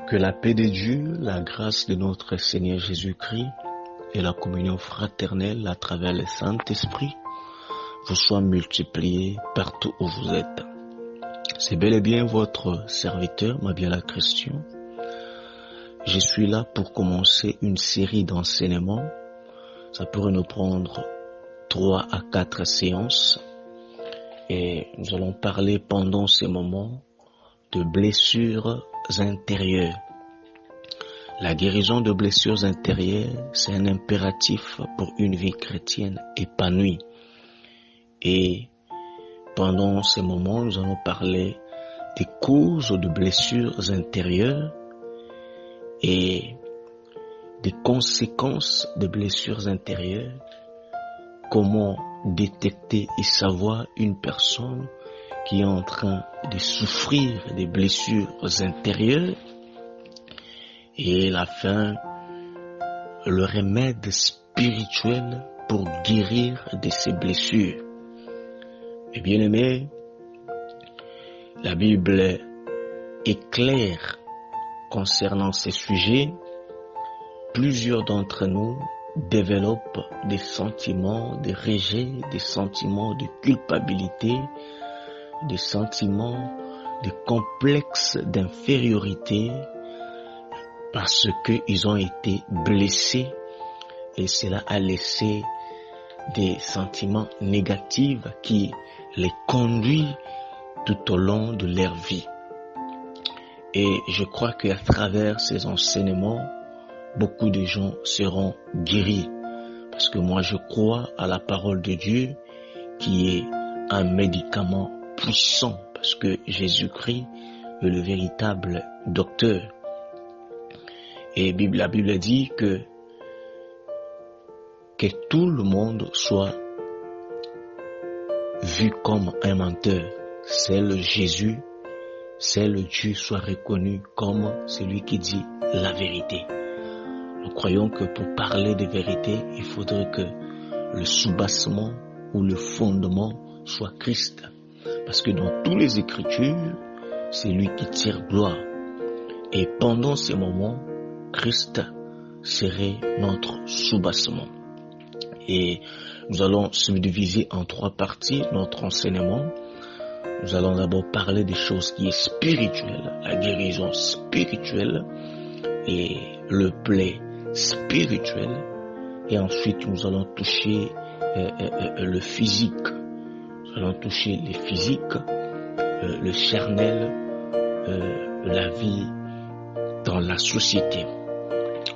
Que la paix de Dieu, la grâce de notre Seigneur Jésus-Christ et la communion fraternelle à travers le Saint-Esprit vous soient multipliés partout où vous êtes. C'est bel et bien votre serviteur, Mabiala Christian. Je suis là pour commencer une série d'enseignements. Ça pourrait nous prendre 3 à 4 séances. Et nous allons parler pendant ces moments de blessures intérieures. La guérison de blessures intérieures, c'est un impératif pour une vie chrétienne épanouie. Et pendant ces moments, nous allons parler des causes de blessures intérieures et des conséquences de blessures intérieures. Comment détecter et savoir une personne qui est en train de souffrir des blessures intérieures et la fin, le remède spirituel pour guérir de ces blessures. Et bien aimé, la Bible est claire concernant ces sujets. Plusieurs d'entre nous développent des sentiments de rejet, des sentiments de culpabilité, des sentiments de complexe d'infériorité parce qu'ils ont été blessés et cela a laissé des sentiments négatifs qui les conduisent tout au long de leur vie. Et je crois qu'à travers ces enseignements, beaucoup de gens seront guéris. Parce que moi je crois à la parole de Dieu qui est un médicament puissant. Parce que Jésus-Christ est le véritable docteur. Et la Bible dit que tout le monde soit vu comme un menteur. Seul Jésus, seul Dieu soit reconnu comme celui qui dit la vérité. Nous croyons que pour parler de vérité, il faudrait que le soubassement ou le fondement soit Christ. Parce que dans toutes les Écritures, c'est lui qui tire gloire. Et pendant ces moments, Christ serait notre soubassement. Et nous allons subdiviser en 3 parties notre enseignement. Nous allons d'abord parler des choses qui est spirituelles, la guérison spirituelle et le plaie spirituel. Et ensuite, nous allons toucher le physique. Nous allons toucher les physiques, le charnel, la vie dans la société.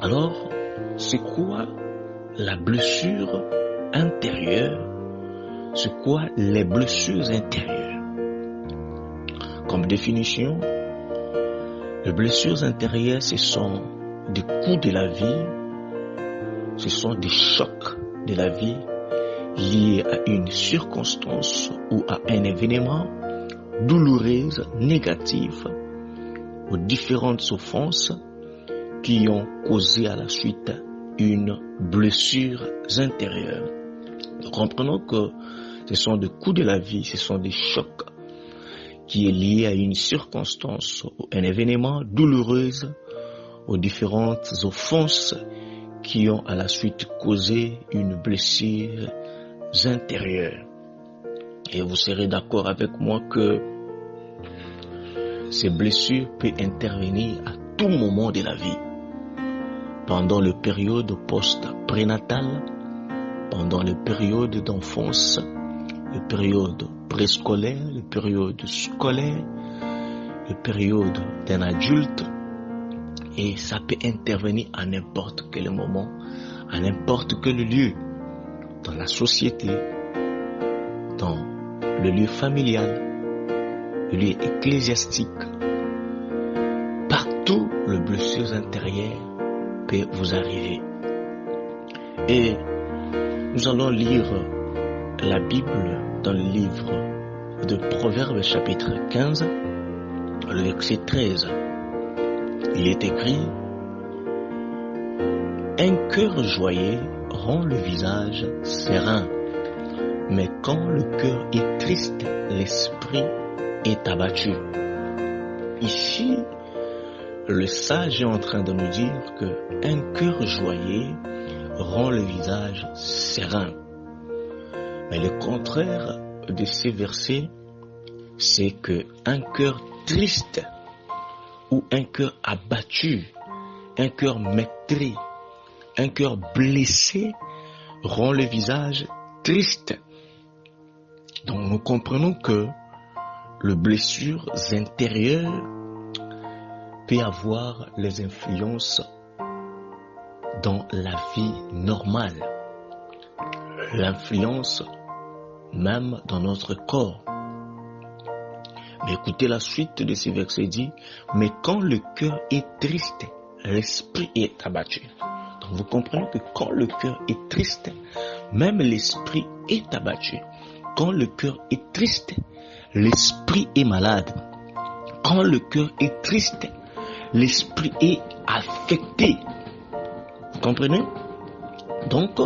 Alors, c'est quoi la blessure intérieure? C'est quoi les blessures intérieures? Comme définition, les blessures intérieures, ce sont des coups de la vie, ce sont des chocs de la vie liés à une circonstance ou à un événement douloureux, négatif, aux différentes offenses qui ont causé à la suite une blessure intérieure. Nous comprenons que ce sont des coups de la vie, ce sont des chocs qui est lié à une circonstance ou un événement douloureux, aux différentes offenses qui ont à la suite causé une blessure intérieure. Et vous serez d'accord avec moi que ces blessures peuvent intervenir à tout moment de la vie. Pendant la période post-prénatale, pendant la période d'enfance, la période préscolaire, la période scolaire, la période d'un adulte. Et ça peut intervenir à n'importe quel moment, à n'importe quel lieu, dans la société, dans le lieu familial, le lieu ecclésiastique. Partout, les blessures intérieures peuvent vous arriver. Et nous allons lire la Bible dans le livre de Proverbes chapitre 15, le verset 13. Il est écrit: un cœur joyeux rend le visage serein, mais quand le cœur est triste, l'esprit est abattu. Ici, le sage est en train de nous dire que un cœur joyeux rend le visage serein. Mais le contraire de ces versets, c'est que un cœur triste ou un cœur abattu, un cœur meurtri, un cœur blessé rend le visage triste. Donc nous comprenons que les blessures intérieures peuvent avoir les influences dans la vie normale, l'influence même dans notre corps. Mais écoutez la suite de ces versets dit, mais quand le cœur est triste, l'esprit est abattu. Donc vous comprenez que quand le cœur est triste, même l'esprit est abattu. Quand le cœur est triste, l'esprit est malade. Quand le cœur est triste, l'esprit est affecté. Vous comprenez? Donc,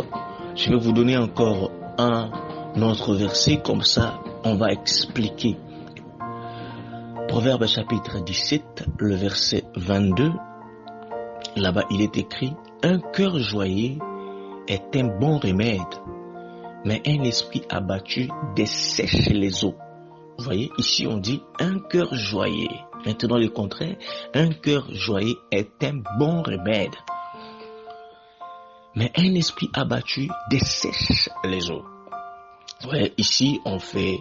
je vais vous donner encore un autre verset, comme ça on va expliquer. Proverbe chapitre 17, le verset 22, là-bas il est écrit, un cœur joyeux est un bon remède, mais un esprit abattu dessèche les os. Vous voyez, ici on dit un cœur joyeux. Maintenant le contraire, un cœur joyeux est un bon remède, mais un esprit abattu dessèche les os. Vous voyez, ici on fait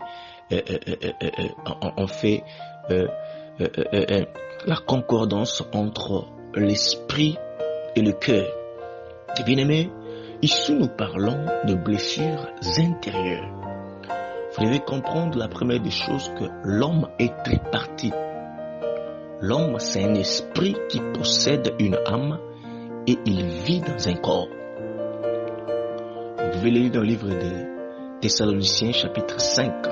la concordance entre l'esprit et le cœur. Bien aimé, ici nous parlons de blessures intérieures. Vous devez comprendre la première des choses que l'homme est tripartite. L'homme, c'est un esprit qui possède une âme et il vit dans un corps. Vous pouvez lire dans le livre des Thessaloniciens chapitre 5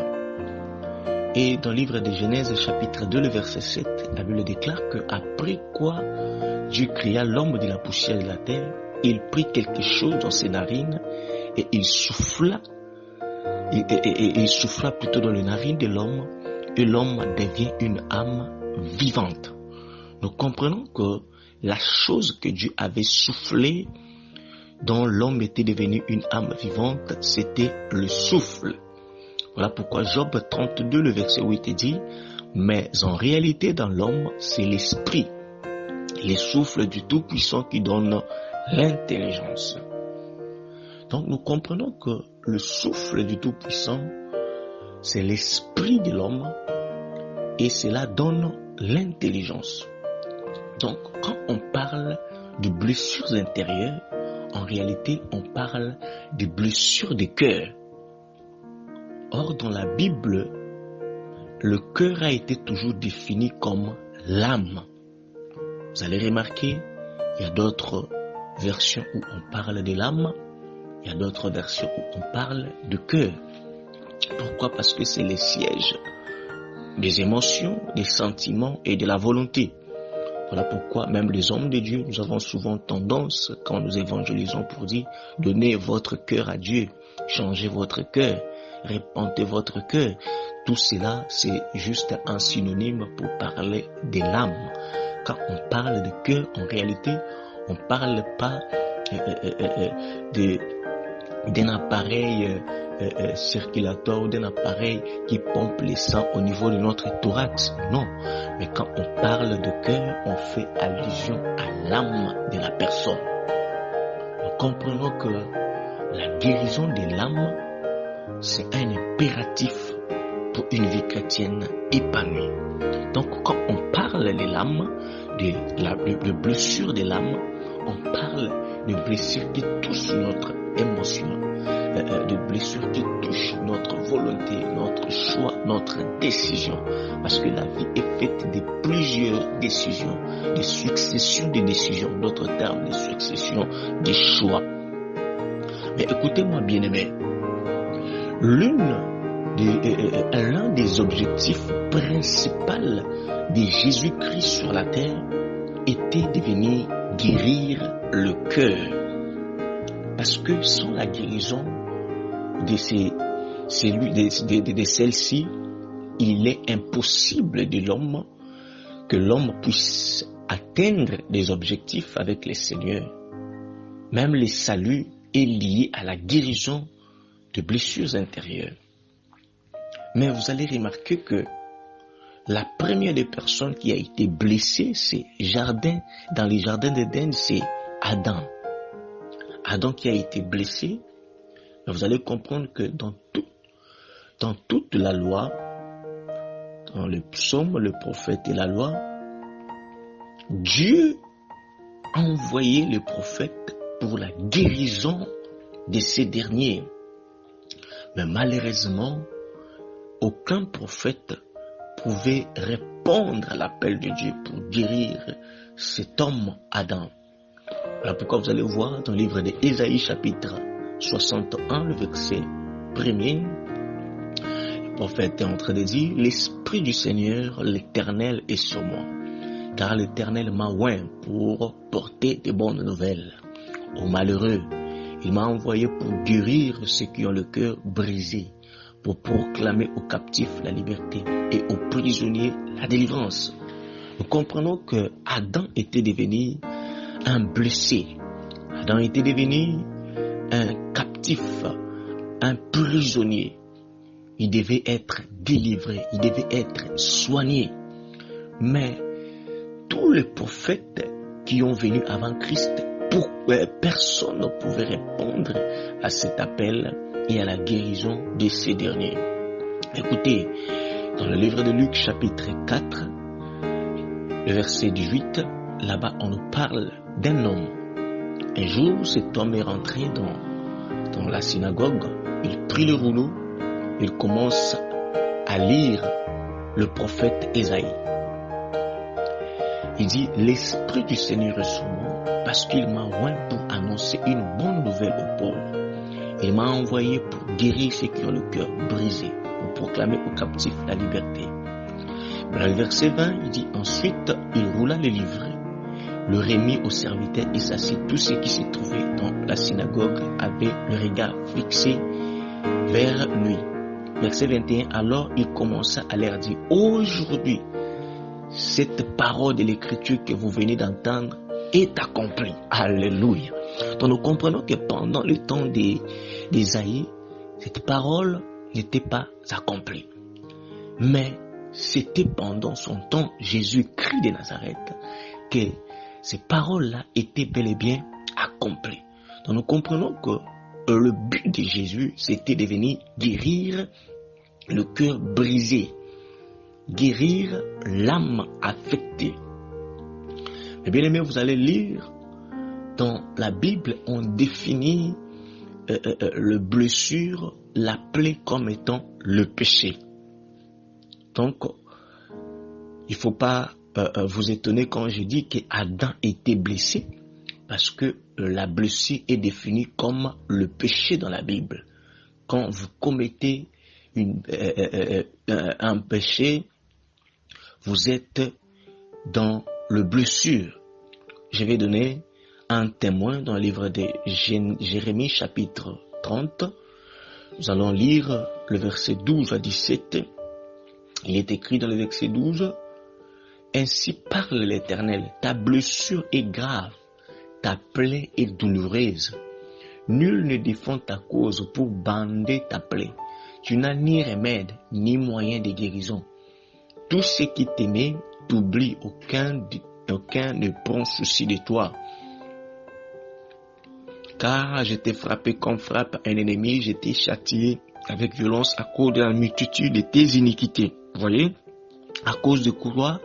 et dans le livre de Genèse chapitre 2 le verset 7, la Bible déclare que après quoi Dieu créa l'homme de la poussière de la terre, il prit quelque chose dans ses narines et il souffla plutôt dans les narines de l'homme et l'homme devient une âme vivante. Nous comprenons que la chose que Dieu avait soufflé dont l'homme était devenu une âme vivante, c'était le souffle. Voilà pourquoi Job 32, le verset 8 dit, mais en réalité dans l'homme, c'est l'esprit, les souffles du Tout-Puissant qui donne l'intelligence. Donc nous comprenons que le souffle du Tout-Puissant, c'est l'esprit de l'homme et cela donne l'intelligence. Donc quand on parle de blessures intérieures, en réalité, on parle de blessures de cœur. Or, dans la Bible, le cœur a été toujours défini comme l'âme. Vous allez remarquer, il y a d'autres versions où on parle de l'âme, il y a d'autres versions où on parle de cœur. Pourquoi? Parce que c'est le siège des émotions, des sentiments et de la volonté. Voilà pourquoi même les hommes de Dieu, nous avons souvent tendance, quand nous évangélisons, pour dire « Donnez votre cœur à Dieu, changez votre cœur, répandez votre cœur ». Tout cela, c'est juste un synonyme pour parler de l'âme. Quand on parle de cœur, en réalité, on ne parle pas d'un appareil circulatoire ou d'un appareil qui pompe le sang au niveau de notre thorax. Non, mais quand on parle de cœur, on fait allusion à l'âme de la personne. Nous comprenons que la guérison de l'âme, c'est un impératif pour une vie chrétienne épanouie. Donc quand on parle de l'âme, de blessures de l'âme, on parle de blessures qui touchent notre émotion, de blessures qui touchent notre volonté, notre choix, notre décision. Parce que la vie est faite de plusieurs décisions, de successions de décisions, d'autres termes, de successions de choix. Mais écoutez-moi bien aimé, l'un des objectifs principaux de Jésus-Christ sur la terre était de venir guérir le cœur. Parce que sans la guérison de celle-ci, il est impossible que l'homme puisse atteindre des objectifs avec le Seigneur, même le salut est lié à la guérison de blessures intérieures. Mais vous allez remarquer que la première des personnes qui a été blessée, dans les jardins d'Éden, c'est Adam. Adam qui a été blessé. Vous allez comprendre que dans toute la loi, dans le psaume, le prophète et la loi, Dieu a envoyé le prophète pour la guérison de ces derniers. Mais malheureusement, aucun prophète pouvait répondre à l'appel de Dieu pour guérir cet homme Adam. Voilà pourquoi vous allez voir dans le livre d'Ésaïe chapitre 61, le verset 1er, le prophète est en train de dire: l'Esprit du Seigneur, l'Éternel est sur moi, car l'Éternel m'a oint pour porter de bonnes nouvelles aux malheureux. Il m'a envoyé pour guérir ceux qui ont le cœur brisé, pour proclamer aux captifs la liberté et aux prisonniers la délivrance. Nous comprenons que Adam était devenu un blessé. Adam était devenu un captif, un prisonnier. Il devait être délivré, il devait être soigné. Mais tous les prophètes qui ont venu avant Christ, personne ne pouvait répondre à cet appel et à la guérison de ces derniers. Écoutez, dans le livre de Luc chapitre 4, le verset 18, là-bas on nous parle d'un homme. Un jour, cet homme est rentré dans la synagogue, il prit le rouleau, il commence à lire le prophète Ésaïe. Il dit: l'Esprit du Seigneur est sur moi, parce qu'il m'a oint pour annoncer une bonne nouvelle aux pauvres. Il m'a envoyé pour guérir ceux qui ont le cœur brisé, pour proclamer aux captifs la liberté. Dans le verset 20, il dit: ensuite, il roula le livret, le remit aux serviteurs et s'assit. Tous ceux qui se trouvaient dans la synagogue avaient le regard fixé vers lui. Verset 21, alors il commença à leur dire: aujourd'hui, cette parole de l'écriture que vous venez d'entendre est accomplie. Alléluia. Donc nous comprenons que pendant le temps d'Ésaïe, cette parole n'était pas accomplie. Mais c'était pendant son temps, Jésus-Christ de Nazareth, que ces paroles-là étaient bel et bien accomplies. Donc nous comprenons que le but de Jésus, c'était de venir guérir le cœur brisé, guérir l'âme affectée. Mais bien aimé, vous allez lire dans la Bible, on définit le blessure, l'appeler comme étant le péché. Donc, il ne faut pas vous étonner quand je dis qu'Adam était blessé, parce que la blessure est définie comme le péché dans la Bible. Quand vous commettez un péché, vous êtes dans le blessure. Je vais donner un témoin dans le livre de Jérémie chapitre 30. Nous allons lire le verset 12 à 17. Il est écrit dans le verset 12: ainsi parle l'Éternel, ta blessure est grave, ta plaie est douloureuse. Nul ne défend ta cause pour bander ta plaie. Tu n'as ni remède, ni moyen de guérison. Tous ceux qui t'aimaient t'oublient, aucun ne prend souci de toi. Car je t'ai frappé comme frappe un ennemi, je t'ai châtié avec violence à cause de la multitude de tes iniquités. Vous voyez? À cause de quoi?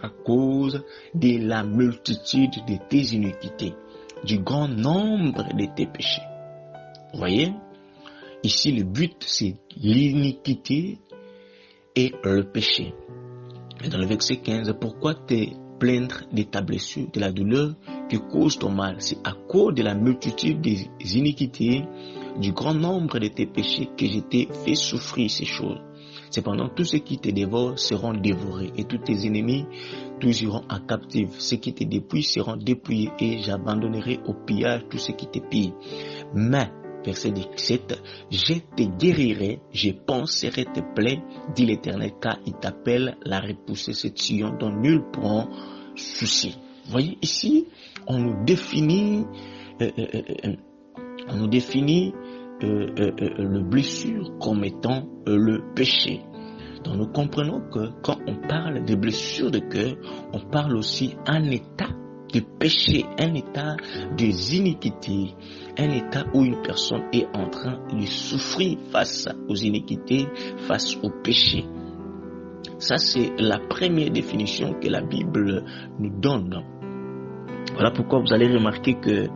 À cause de la multitude de tes iniquités, du grand nombre de tes péchés. Vous voyez? Ici, le but, c'est l'iniquité et le péché. Et dans le verset 15, pourquoi te plaindre de ta blessure, de la douleur que cause ton mal? C'est à cause de la multitude des iniquités, du grand nombre de tes péchés que je t'ai fait souffrir ces choses. Cependant, tous ceux qui te dévorent seront dévorés, et tous tes ennemis, tous iront en captive. Ceux qui te dépouillent seront dépouillés, et j'abandonnerai au pillage tous ceux qui te pillent. Mais, verset 17, je te guérirai, je panserai tes plaies, dit l'Éternel, car il t'appelle la repousser cette Sion dont nul prend souci. Vous voyez, ici, on nous définit le blessure comme étant le péché. Donc nous comprenons que quand on parle de blessures de cœur, on parle aussi d'un état de péché, un état des iniquités, un état où une personne est en train de souffrir face aux iniquités, face au péché. Ça, c'est la première définition que la Bible nous donne. Voilà pourquoi vous allez remarquer que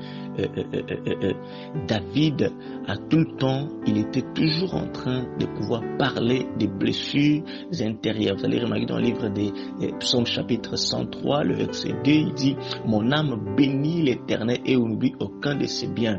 David, à tout le temps, il était toujours en train de pouvoir parler des blessures intérieures. Vous allez remarquer dans le livre des Psaumes chapitre 103, le verset 2, il dit « Mon âme bénit l'Éternel et n'oublie aucun de ses biens. »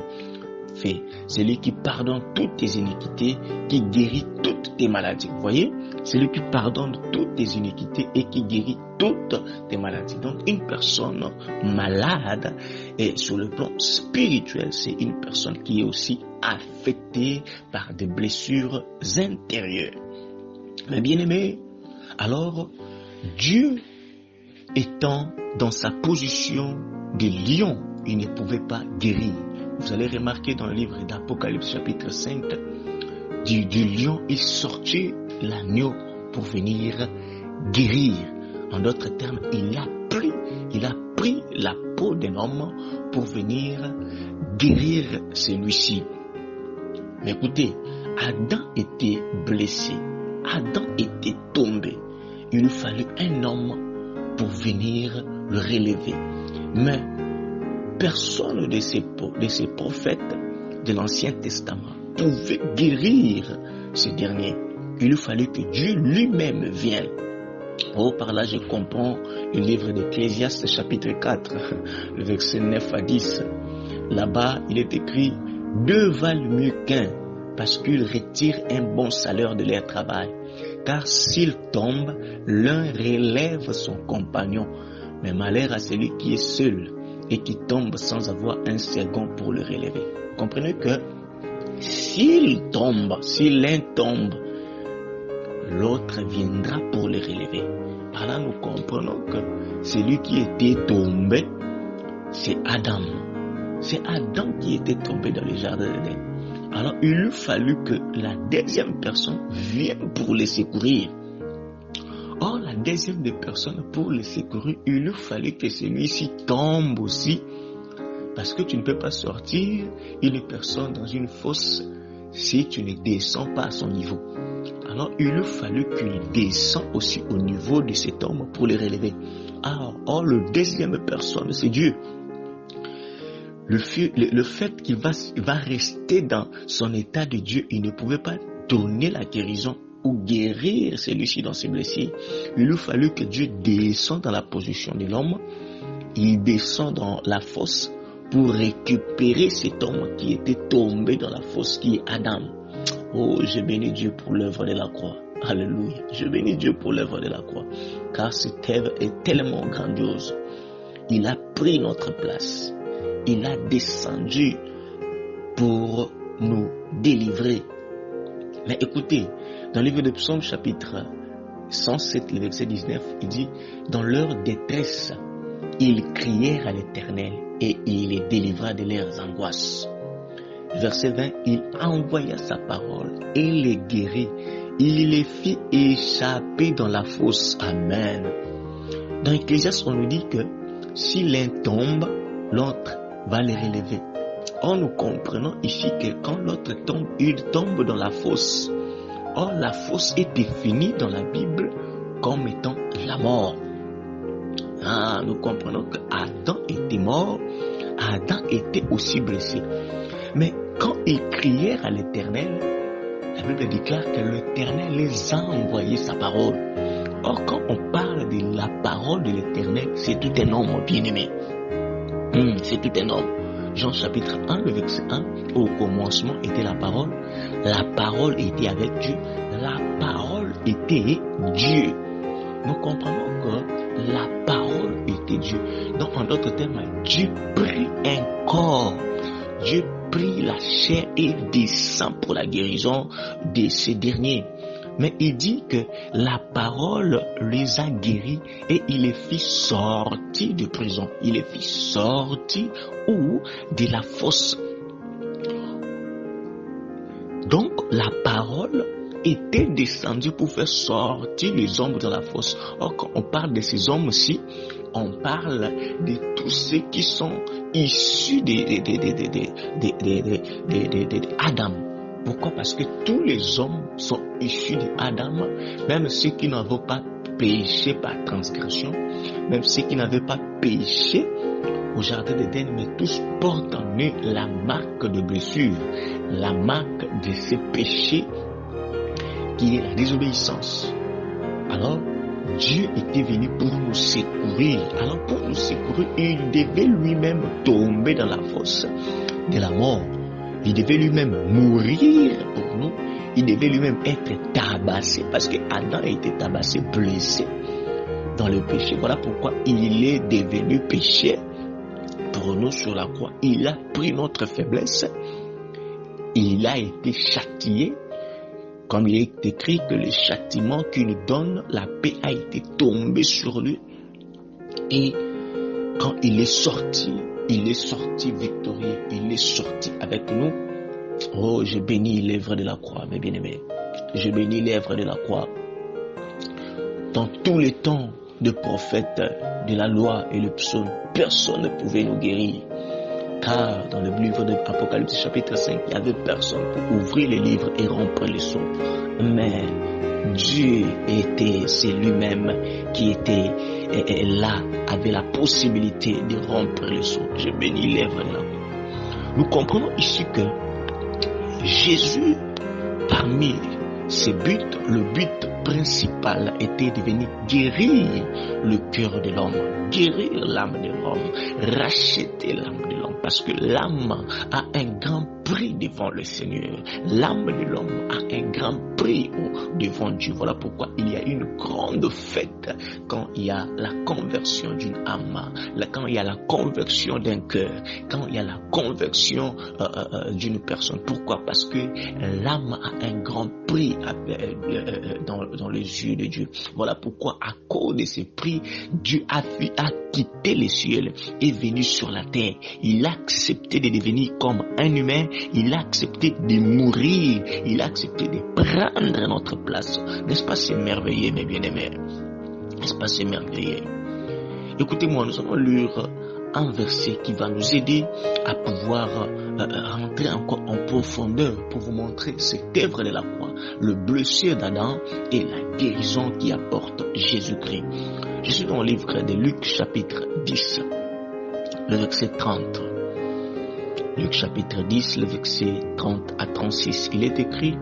C'est lui qui pardonne toutes tes iniquités, qui guérit toutes tes maladies. Vous voyez, c'est lui qui pardonne toutes tes iniquités et qui guérit toutes tes maladies. Donc, une personne malade, et sur le plan spirituel, c'est une personne qui est aussi affectée par des blessures intérieures. Mais bien aimé, alors, Dieu étant dans sa position de lion, il ne pouvait pas guérir. Vous allez remarquer dans le livre d'Apocalypse chapitre 5, du lion, il sortit l'agneau pour venir guérir. En d'autres termes, il a pris la peau d'un homme pour venir guérir celui-ci. Mais écoutez, Adam était blessé, Adam était tombé. Il lui fallut un homme pour venir le relever. Mais personne de ces prophètes de l'Ancien Testament pouvait guérir ce dernier. Il lui fallait que Dieu lui-même vienne. Oh, par là, je comprends le livre d'Ecclésiaste, chapitre 4, le verset 9 à 10. Là-bas, il est écrit « Deux valent mieux qu'un, parce qu'ils retirent un bon salaire de leur travail. Car s'ils tombent, l'un relève son compagnon. Mais malheur à celui qui est seul et qui tombe sans avoir un second pour le relever. » Comprenez que si l'un tombe, l'autre viendra pour le relever. Par là, nous comprenons que celui qui était tombé, c'est Adam. C'est Adam qui était tombé dans le jardin d'Éden. Alors, il lui fallut que la deuxième personne vienne pour le secourir. Or, la deuxième des personnes pour le secourir, il lui fallait que celui-ci tombe aussi. Parce que tu ne peux pas sortir une personne dans une fosse si tu ne descends pas à son niveau. Alors, il lui fallut qu'il descende aussi au niveau de cet homme pour le relever. Or, le deuxième personne, c'est Dieu. Le fait qu'il va rester dans son état de Dieu, il ne pouvait pas donner la guérison ou guérir celui-ci dans ses blessures. Il lui fallut que Dieu descende dans la position de l'homme. Il descend dans la fosse pour récupérer cet homme qui était tombé dans la fosse, qui est Adam. Oh, je bénis Dieu pour l'œuvre de la croix. Alléluia. Je bénis Dieu pour l'œuvre de la croix. Car cette œuvre est tellement grandiose. Il a pris notre place. Il a descendu pour nous délivrer. Mais écoutez, dans le livre de Psaume chapitre 107, le verset 19, il dit « Dans leur détresse, ils crièrent à l'Éternel et il les délivra de leurs angoisses. » Verset 20, il envoya sa parole et les guérit. Il les fit échapper dans la fosse. Amen. Dans Ecclésiaste, on nous dit que si l'un tombe, l'autre va les relever. Or, nous comprenons ici que quand l'autre tombe, il tombe dans la fosse. Or, la fosse est définie dans la Bible comme étant la mort. Nous comprenons que Adam était mort, Adam était aussi blessé. Mais quand ils crièrent à l'Éternel, la Bible déclare que l'Éternel les a envoyé sa parole. Or, quand on parle de la parole de l'Éternel, c'est tout un homme bien-aimé. C'est tout un homme. Jean chapitre 1, le verset 1, au commencement était la parole était avec Dieu, la parole était Dieu. Nous comprenons que la parole était Dieu. Donc, en d'autres termes, Dieu prit un corps, Dieu prit la chair et descend pour la guérison de ces derniers. Mais il dit que la parole les a guéris et il les fit sortir de prison. Il les fit sortir ou de la fosse. Donc la parole était descendue pour faire sortir les hommes de la fosse. Or, quand on parle de ces hommes-ci, on parle de tous ceux qui sont issus d'Adam. Pourquoi? Parce que tous les hommes sont issus d'Adam, même ceux qui n'avaient pas péché par transgression, même ceux qui n'avaient pas péché au jardin d'Éden, mais tous portent en eux la marque de blessure, la marque de ce péché qui est la désobéissance. Alors, Dieu était venu pour nous secourir. Alors, pour nous secourir, il devait lui-même tomber dans la fosse de la mort. Il devait lui-même mourir pour nous. Il devait lui-même être tabassé parce que Adam était tabassé, blessé dans le péché. Voilà pourquoi il est devenu péché pour nous sur la croix. Il a pris notre faiblesse. Il a été châtié. Comme il est écrit que le châtiment qui nous donne la paix a été tombé sur lui. Et quand il est sorti victorieux. Il est sorti avec nous. Oh, je bénis l'œuvre de la croix, mes bien-aimés. Je bénis l'œuvre de la croix. Dans tous les temps de prophètes, de la loi et le psaume, personne ne pouvait nous guérir. Car dans le livre de l'Apocalypse chapitre 5, il n'y avait personne pour ouvrir les livres et rompre les sceaux. Mais Dieu c'est lui-même qui était là, avait la possibilité de rompre les sceaux. Je bénis l'œuvre de la croix. Nous comprenons ici que Jésus, parmi ses buts, le but principal était de venir guérir le cœur de l'homme, guérir l'âme de l'homme, racheter l'âme de l'homme, parce que l'âme a un grand prix devant le Seigneur. L'âme de l'homme a un grand prix devant Dieu. Voilà pourquoi il y a une grande fête quand il y a la conversion d'une âme, quand il y a la conversion d'un cœur, quand il y a la conversion d'une personne. Pourquoi? Parce que l'âme a un grand prix dans les yeux de Dieu. Voilà pourquoi, à cause de ce prix, Dieu a quitté les cieux et venu sur la terre. Il a accepté de devenir comme un humain. Il a accepté de mourir. Il a accepté de prendre notre place. N'est-ce pas, c'est merveilleux, mes bien-aimés? N'est-ce pas, c'est merveilleux? Écoutez-moi, nous allons lire un verset qui va nous aider à pouvoir rentrer encore en profondeur pour vous montrer cette œuvre de la croix, le blessure d'Adam et la guérison qui apporte Jésus-Christ. Je suis dans le livre de Luc chapitre 10, le verset 30. Luc chapitre 10, le verset 30 à 36. Il est écrit: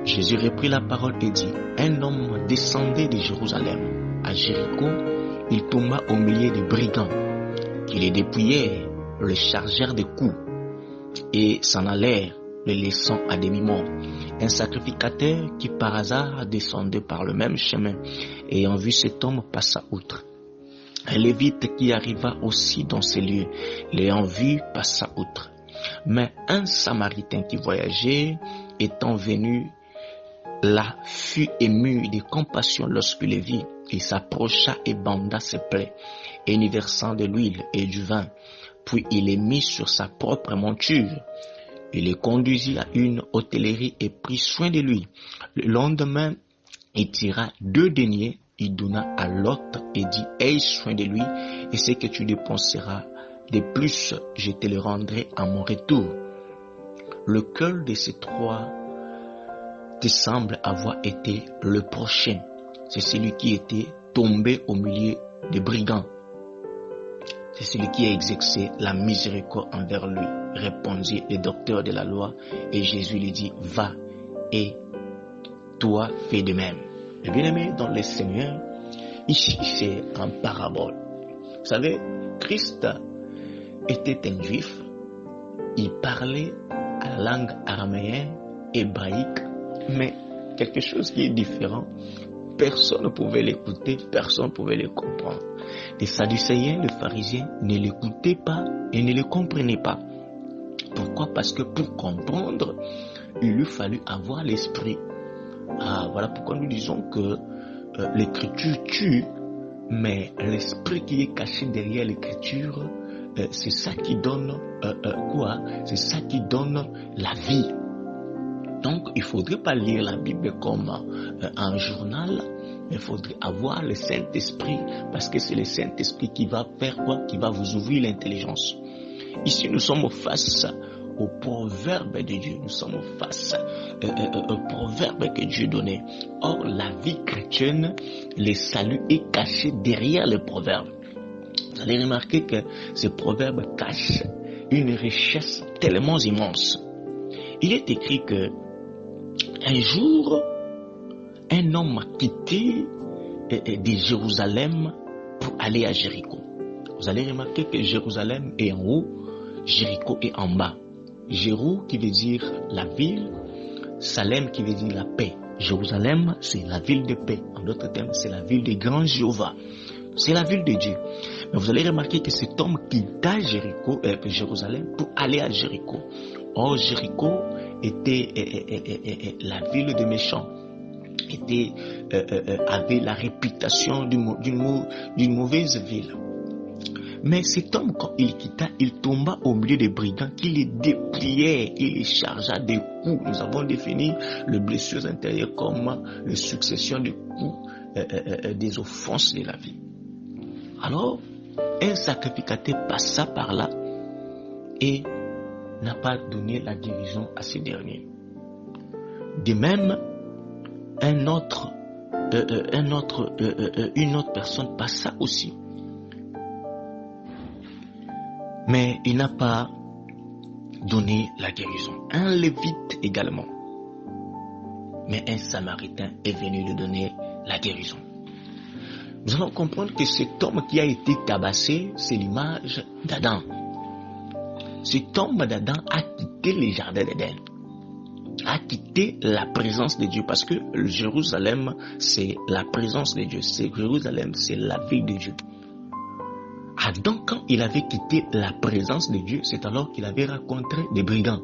Jésus reprit la parole et dit: un homme descendait de Jérusalem à Jéricho. Il tomba au milieu des brigands qui les dépouillèrent, le chargèrent de coups et s'en allèrent, le laissant à demi-mort. Un sacrificateur qui par hasard descendait par le même chemin, ayant vu cet homme, passa outre. Un lévite qui arriva aussi dans ces lieux, l'ayant vu, passa outre. Mais un samaritain qui voyageait, étant venu là, fut ému de compassion lorsqu'il les vit. Il s'approcha et banda ses plaies, et y versant de l'huile et du vin. Puis il les mit sur sa propre monture. Il les conduisit à une hôtellerie et prit soin de lui. Le lendemain, il tira 2 deniers, il donna à l'autre et dit: aie soin de lui, et ce que tu dépenseras de plus, je te le rendrai à mon retour. Lequel de ces 3 te semble avoir été le prochain? C'est celui qui était tombé au milieu des brigands. C'est celui qui a exercé la miséricorde envers lui, répondit le docteur de la loi. Et Jésus lui dit: va, et toi fais de même. Et bien aimé dans le Seigneur, ici c'est en parabole. Vous savez, Christ était un juif. Il parlait à la langue araméenne, hébraïque, mais quelque chose qui est différent. Personne ne pouvait l'écouter, personne ne pouvait le comprendre. Les Sadducéens, les pharisiens ne l'écoutaient pas et ne le comprenaient pas. Pourquoi? Parce que pour comprendre, il lui fallut avoir l'esprit. Voilà pourquoi nous disons que l'écriture tue, mais l'esprit qui est caché derrière l'écriture, c'est ça qui donne quoi? C'est ça qui donne la vie. Donc, il ne faudrait pas lire la Bible comme un journal, mais il faudrait avoir le Saint-Esprit, parce que c'est le Saint-Esprit qui va faire quoi? Qui va vous ouvrir l'intelligence. Ici, nous sommes face au proverbe de Dieu. Nous sommes face au proverbe que Dieu donnait. Or, la vie chrétienne, le salut est caché derrière le proverbe. Vous allez remarquer que ce proverbe cache une richesse tellement immense. Il est écrit que un jour, un homme a quitté de Jérusalem pour aller à Jéricho. Vous allez remarquer que Jérusalem est en haut, Jéricho est en bas. Jérou qui veut dire la ville, Salem qui veut dire la paix. Jérusalem, c'est la ville de paix. En d'autres termes, c'est la ville de grand Jéhovah. C'est la ville de Dieu. Mais vous allez remarquer que cet homme quitta Jérusalem pour aller à Jéricho. Or, Jéricho était la ville des méchants. Avait la réputation d'une mauvaise ville. Mais cet homme, quand il quitta, il tomba au milieu des brigands qui les dépliaient, il les chargea des coups. Nous avons défini les blessures intérieures comme la succession de coups, des offenses de la vie. Alors, un sacrificateur passa par là et n'a pas donné la guérison à ce dernier. De même, une autre personne passa aussi. Mais il n'a pas donné la guérison. Un lévite également. Mais un samaritain est venu lui donner la guérison. Nous allons comprendre que cet homme qui a été tabassé, c'est l'image d'Adam. Cet homme d'Adam a quitté les jardins d'Éden. A quitté la présence de Dieu. Parce que Jérusalem, c'est la présence de Dieu. Jérusalem, c'est la ville de Dieu. Adam, quand il avait quitté la présence de Dieu, c'est alors qu'il avait rencontré des brigands.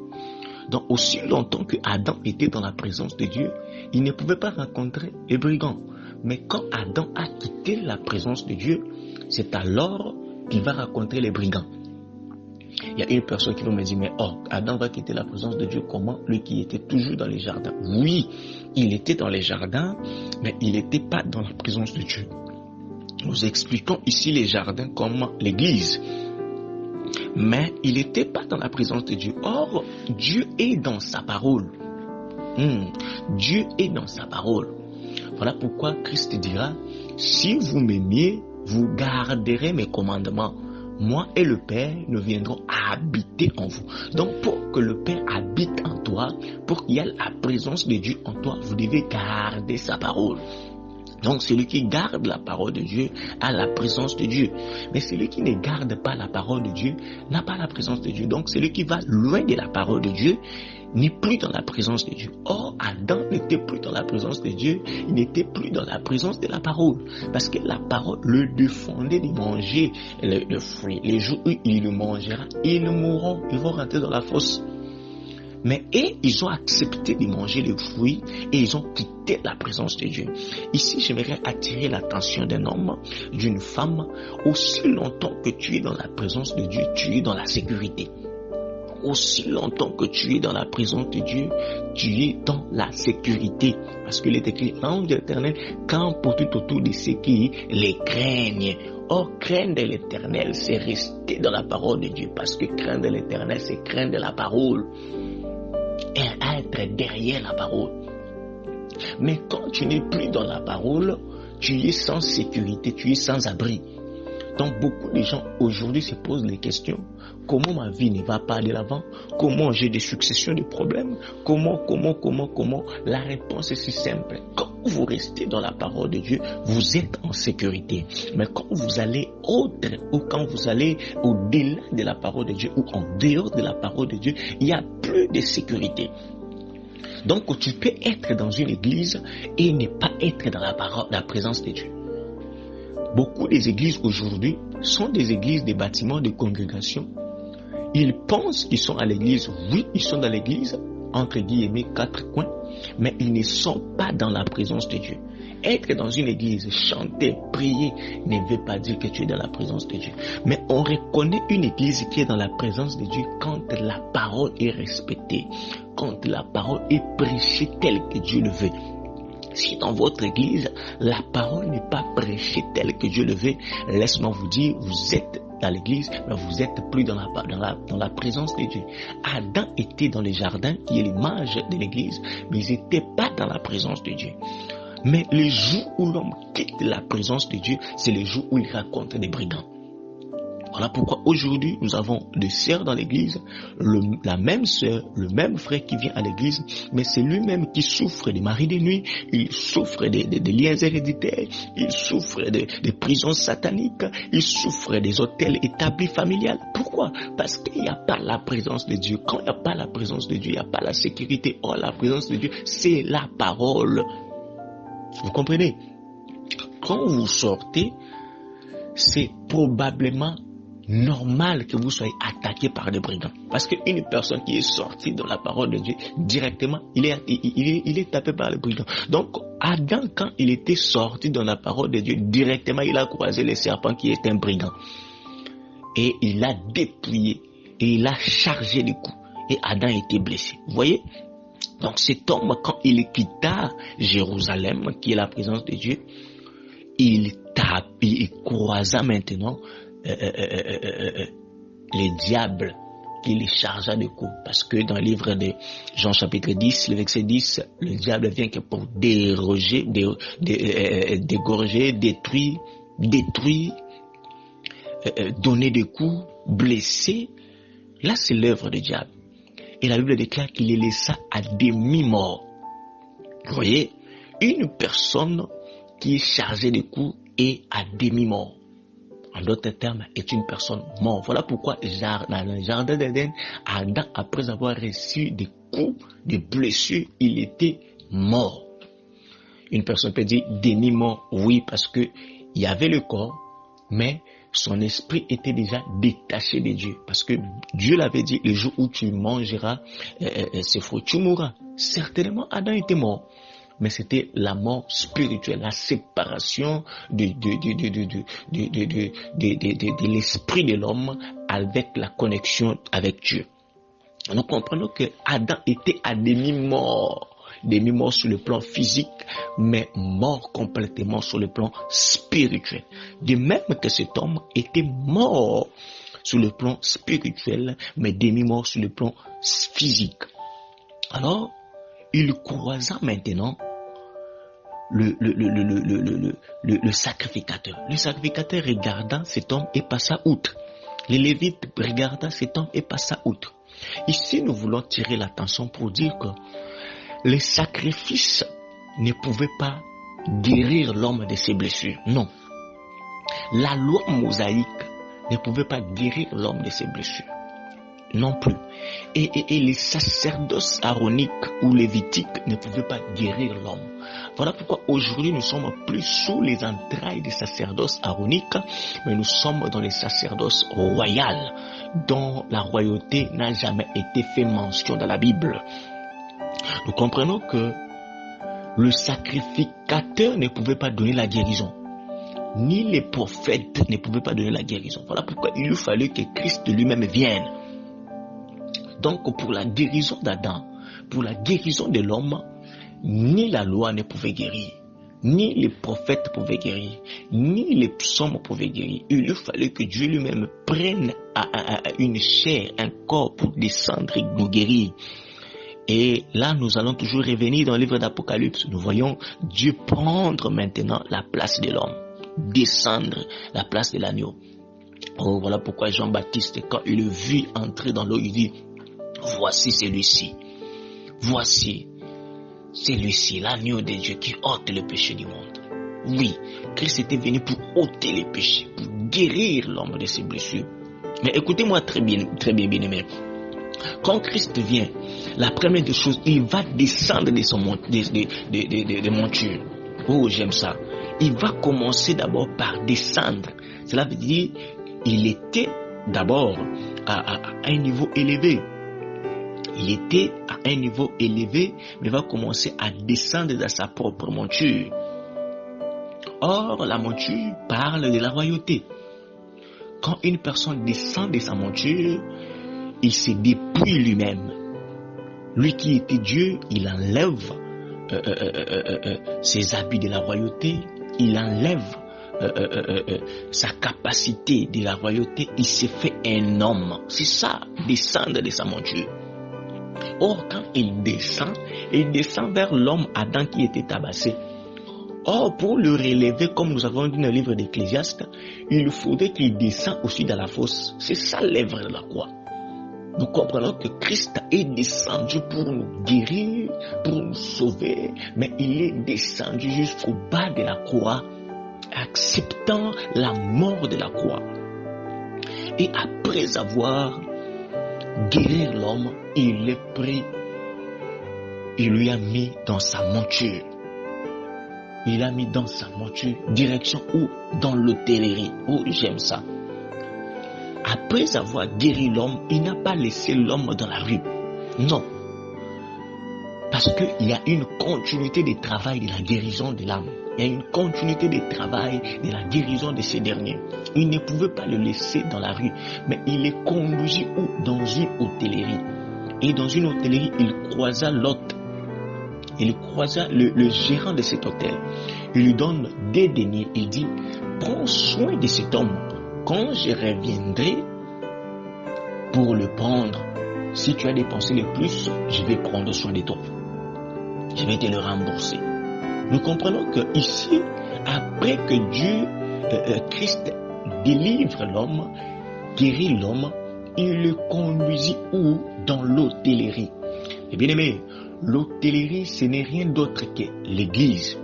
Donc, aussi longtemps que Adam était dans la présence de Dieu, il ne pouvait pas rencontrer les brigands. Mais quand Adam a quitté la présence de Dieu, c'est alors qu'il va rencontrer les brigands. Il y a une personne qui va me dire, mais Adam va quitter la présence de Dieu comment? Lui qui était toujours dans les jardins. Oui, il était dans les jardins, mais il n'était pas dans la présence de Dieu. Nous expliquons ici les jardins comme l'église. Mais il n'était pas dans la présence de Dieu. Or, Dieu est dans sa parole. Dieu est dans sa parole. Voilà pourquoi Christ dira, si vous m'aimiez, vous garderez mes commandements. Moi et le Père, nous viendrons habiter en vous. Donc, pour que le Père habite en toi, pour qu'il y ait la présence de Dieu en toi, vous devez garder sa parole. Donc, celui qui garde la parole de Dieu a la présence de Dieu. Mais celui qui ne garde pas la parole de Dieu n'a pas la présence de Dieu. Donc, celui qui va loin de la parole de Dieu n'est plus dans la présence de Dieu. Or, Adam n'était plus dans la présence de Dieu. Il n'était plus dans la présence de la parole. Parce que la parole le défendait de manger le fruit. Les jours où il le mangera, ils mourront. Ils vont rentrer dans la fosse. Mais ils ont accepté de manger le fruit et ils ont quitté la présence de Dieu. Ici, j'aimerais attirer l'attention d'un homme, d'une femme. Aussi longtemps que tu es dans la présence de Dieu, tu es dans la sécurité. Aussi longtemps que tu es dans la présence de Dieu, tu es dans la sécurité. Parce qu'il est écrit, l'ange de l'Éternel campe tout autour de ceux qui les craignent. Or, craindre l'Éternel, c'est rester dans la parole de Dieu. Parce que craindre l'Éternel, c'est craindre la parole. Et être derrière la parole. Mais quand tu n'es plus dans la parole, tu es sans sécurité, tu es sans abri. Donc beaucoup de gens aujourd'hui se posent les questions. Comment ma vie ne va pas de l'avant? Comment j'ai des successions de problèmes? Comment? La réponse est si simple. Quand vous restez dans la parole de Dieu, vous êtes en sécurité. Mais quand vous allez autre, ou quand vous allez au-delà de la parole de Dieu, ou en dehors de la parole de Dieu, il n'y a plus de sécurité. Donc tu peux être dans une église et ne pas être dans la présence de Dieu. Beaucoup des églises aujourd'hui sont des églises, des bâtiments de congrégation. Ils pensent qu'ils sont à l'église. Oui, ils sont dans l'église, entre guillemets, 4 coins. mais ils ne sont pas dans la présence de Dieu. Être dans une église, chanter, prier, ne veut pas dire que tu es dans la présence de Dieu. Mais on reconnaît une église qui est dans la présence de Dieu quand la parole est respectée, quand la parole est prêchée telle que Dieu le veut. Si dans votre église, la parole n'est pas prêchée telle que Dieu le veut, laisse-moi vous dire, vous êtes dans l'église, mais vous êtes plus dans la présence de Dieu. Adam était dans le jardin, qui est l'image de l'église, mais ils n'étaient pas dans la présence de Dieu. Mais le jour où l'homme quitte la présence de Dieu, c'est le jour où il rencontre des brigands. Voilà pourquoi aujourd'hui, nous avons des sœurs dans l'église, la même sœur, le même frère qui vient à l'église, mais c'est lui-même qui souffre des maris de nuit, il souffre des liens héréditaires, il souffre des prisons sataniques, il souffre des hôtels établis familiales. Pourquoi? Parce qu'il n'y a pas la présence de Dieu. Quand il n'y a pas la présence de Dieu, il n'y a pas la sécurité. Or, la présence de Dieu, c'est la parole. Vous comprenez? Quand vous sortez, c'est probablement normal que vous soyez attaqué par des brigands. Parce qu'une personne qui est sortie de la parole de Dieu, directement, il est tapé par les brigands. Donc, Adam, quand il était sorti de la parole de Dieu, directement, il a croisé le serpent qui est un brigand. Et il l'a dépouillé. Et il a chargé les coups. Et Adam était blessé. Vous voyez? Donc, cet homme, quand il quitta Jérusalem, qui est la présence de Dieu, il croisa maintenant le diable qui les chargea de coups. Parce que dans le livre de Jean chapitre 10, le verset 10, le diable vient que pour dégorger, détruire, donner des coups, blesser. Là, c'est l'œuvre du diable. Et la Bible déclare qu'il les laissa à demi-mort. Vous voyez, une personne qui est chargée de coups est à demi-mort. En d'autres termes, est une personne morte. Voilà pourquoi dans le jardin d'Éden, Adam, après avoir reçu des coups, des blessures, il était mort. Une personne peut dire demi-mort, oui, parce que il y avait le corps, mais son esprit était déjà détaché de Dieu. Parce que Dieu l'avait dit, le jour où tu mangeras ces fruits, tu mourras. Certainement, Adam était mort. Mais c'était la mort spirituelle, la séparation de l'esprit de l'homme avec la connexion avec Dieu. Nous comprenons que Adam était à demi-mort sur le plan physique, mais mort complètement sur le plan spirituel. De même que cet homme était mort sur le plan spirituel, mais demi-mort sur le plan physique. Alors, il croisa maintenant le sacrificateur. Le sacrificateur regarda cet homme et passa outre. Les Lévites regarda cet homme et passa outre. Ici, nous voulons tirer l'attention pour dire que les sacrifices ne pouvaient pas guérir l'homme de ses blessures. Non. La loi mosaïque ne pouvait pas guérir l'homme de ses blessures. Non plus. Et les sacerdoces aaroniques ou lévitiques ne pouvaient pas guérir l'homme. Voilà pourquoi aujourd'hui nous sommes plus sous les entrailles des sacerdoces aaroniques, mais nous sommes dans les sacerdoces royales, dont la royauté n'a jamais été fait mention dans la Bible. Nous comprenons que le sacrificateur ne pouvait pas donner la guérison, ni les prophètes ne pouvaient pas donner la guérison. Voilà pourquoi il lui fallut que Christ lui-même vienne. Donc pour la guérison d'Adam, pour la guérison de l'homme, ni la loi ne pouvait guérir, ni les prophètes pouvaient guérir, ni les psaumes pouvaient guérir. Il lui fallait que Dieu lui-même prenne une chair, un corps pour descendre et nous guérir. Et là, nous allons toujours revenir dans le livre d'Apocalypse. Nous voyons Dieu prendre maintenant la place de l'homme, descendre la place de l'agneau. Oh, voilà pourquoi Jean-Baptiste, quand il le vit entrer dans l'eau, il dit, voici celui-ci, voici celui-ci, l'agneau de Dieu qui ôte le péché du monde. Oui, Christ était venu pour ôter les péchés, pour guérir l'homme de ses blessures. Mais écoutez-moi très bien, bien aimé. Quand Christ vient, la première des choses, il va descendre de son monture. Oh, j'aime ça. Il va commencer d'abord par descendre. Cela veut dire, il était d'abord à un niveau élevé. Il était à un niveau élevé, mais va commencer à descendre dans sa propre monture. Or, la monture parle de la royauté. Quand une personne descend de sa monture, il se dépouille lui-même. Lui qui était Dieu, il enlève ses habits de la royauté, il enlève sa capacité de la royauté, il se fait un homme. C'est ça, descendre de sa monture. Or, quand il descend vers l'homme Adam qui était tabassé. Or, pour le relever, comme nous avons dit dans le livre d'Ecclésiaste, il faudrait qu'il descende aussi dans la fosse. C'est ça l'œuvre de la croix. Nous comprenons que Christ est descendu pour nous guérir, pour nous sauver, mais il est descendu jusqu'au bas de la croix, acceptant la mort de la croix. Et après avoir guéri l'homme, il est pris, il lui a mis dans sa monture. Il a mis dans sa monture, direction où? Dans l'hôtellerie. Oh, j'aime ça. Après avoir guéri l'homme, il n'a pas laissé l'homme dans la rue. Non. Parce qu'il y a une continuité de travail de la guérison de l'âme. Il y a une continuité de travail de la guérison de ces derniers. Il ne pouvait pas le laisser dans la rue, mais il est conduit où? Dans une hôtellerie. Et dans une hôtellerie, il croisa l'hôte. Il croisa le gérant de cet hôtel. Il lui donne des deniers. Il dit, prends soin de cet homme. Quand je reviendrai pour le prendre, si tu as dépensé le plus, je vais prendre soin de toi. Je vais te le rembourser. Nous comprenons que ici, après que Dieu, Christ délivre l'homme, guérit l'homme, il le conduisit où? Dans l'hôtellerie. Et bien aimé, l'hôtellerie, ce n'est rien d'autre que l'église.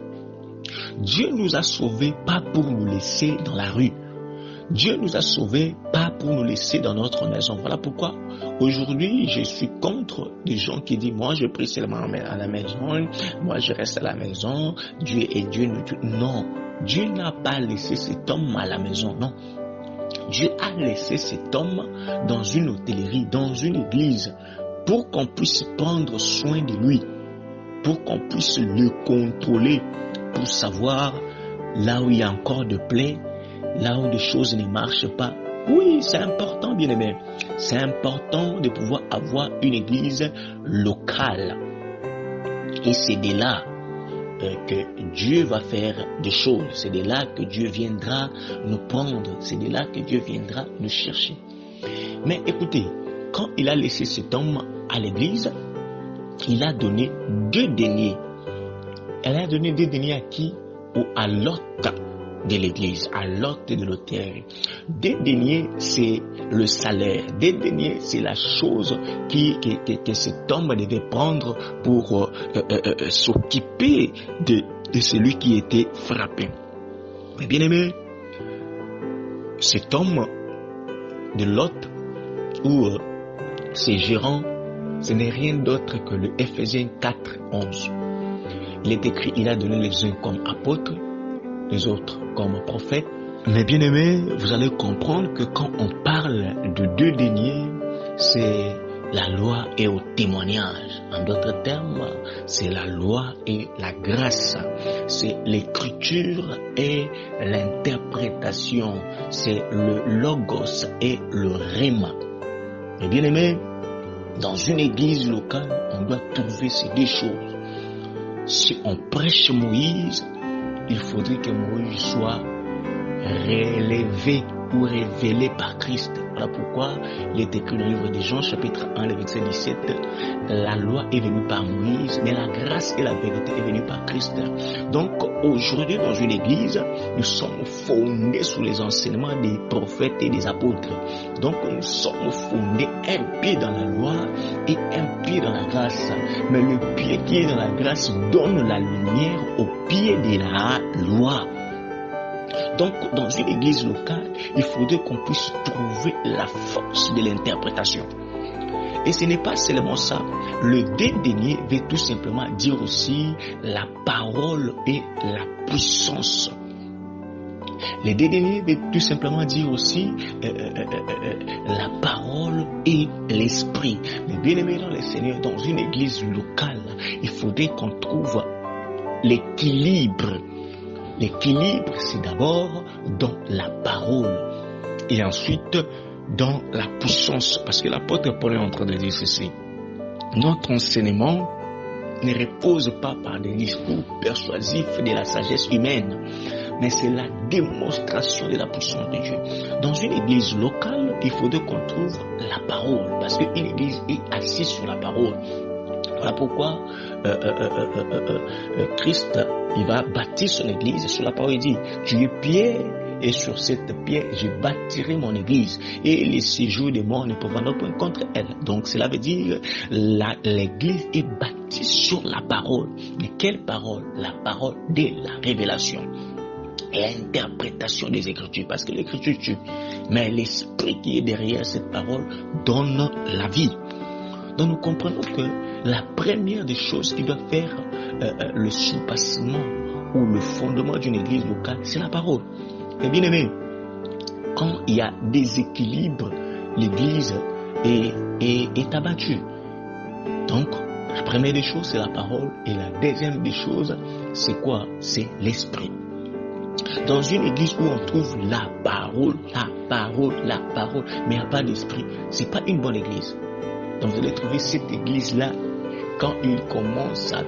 Dieu nous a sauvés pas pour nous laisser dans la rue. Dieu nous a sauvés pas pour nous laisser dans notre maison. Voilà pourquoi aujourd'hui je suis contre des gens qui disent moi je prie seulement à la maison, moi je reste à la maison, Dieu est Dieu. Non, Dieu n'a pas laissé cet homme à la maison, non. Dieu a laissé cet homme dans une hôtellerie, dans une église, pour qu'on puisse prendre soin de lui, pour qu'on puisse le contrôler, pour savoir là où il y a encore de plaies, là où des choses ne marchent pas. Oui, c'est important, bien aimé. C'est important de pouvoir avoir une église locale. Et c'est de là que Dieu va faire des choses. C'est de là que Dieu viendra nous prendre. C'est de là que Dieu viendra nous chercher. Mais écoutez, quand il a laissé cet homme à l'église, il a donné 2 deniers. Elle a donné 2 deniers à qui? À l'hôte de l'église, à l'hôte de l'hôtellerie. 2 deniers, c'est le salaire. 2 deniers, c'est la chose que cet homme devait prendre pour s'occuper de celui qui était frappé. Mais bien aimé, cet homme de l'hôte ou ses gérants, ce n'est rien d'autre que le Ephésiens 4, 11. Il est écrit, il a donné les uns comme apôtres, les autres comme prophètes. Mais bien aimés, vous allez comprendre que quand on parle de 2 deniers, c'est la loi et au témoignage. En d'autres termes, c'est la loi et la grâce. C'est l'écriture et l'interprétation. C'est le logos et le rhéma. Mais bien aimés, dans une église locale, on doit trouver ces 2 choses. Si on prêche Moïse, il faudrait que Moïse soit relevé ou révélé par Christ. Voilà pourquoi il est écrit dans le livre de Jean, chapitre 1, le verset 17, la loi est venue par Moïse, mais la grâce et la vérité est venue par Christ. Donc aujourd'hui dans une église, nous sommes fondés sous les enseignements des prophètes et des apôtres. Donc nous sommes fondés un pied dans la loi et un pied dans la grâce. Mais le pied qui est dans la grâce donne la lumière au pied de la loi. Donc, dans une église locale, il faudrait qu'on puisse trouver la force de l'interprétation. Et ce n'est pas seulement ça. Le dédaigner veut tout simplement dire aussi la parole et la puissance. Les dédaignés veut tout simplement dire aussi la parole et l'esprit. Mais bien aimé dans le Seigneur, dans une église locale, il faudrait qu'on trouve l'équilibre. L'équilibre, c'est d'abord dans la parole et ensuite dans la puissance. Parce que l'apôtre Paul est en train de dire ceci. Notre enseignement ne repose pas par des discours persuasifs de la sagesse humaine, mais c'est la démonstration de la puissance de Dieu. Dans une église locale, il faudrait qu'on trouve la parole, parce qu'une église est assise sur la parole. Voilà pourquoi Christ, il va bâtir son église sur la parole. Il dit, tu es pierre, et sur cette pierre, je bâtirai mon église, et les séjours des morts ne pourront point contre elle. Donc cela veut dire, l'église est bâtie sur la parole. Mais quelle parole? La parole de la révélation et l'interprétation des Écritures, parce que l'Écriture tue, mais l'esprit qui est derrière cette parole donne la vie. Donc nous comprenons que la première des choses qui doit faire le soubassement ou le fondement d'une église locale, c'est la parole. Et bien aimé, quand il y a déséquilibre, l'église est abattue. Donc, la première des choses, c'est la parole, et la deuxième des choses, c'est quoi? C'est l'esprit. Dans une église où on trouve la parole, mais il n'y a pas d'esprit, c'est pas une bonne église. Donc vous allez trouver cette église-là, quand il commence à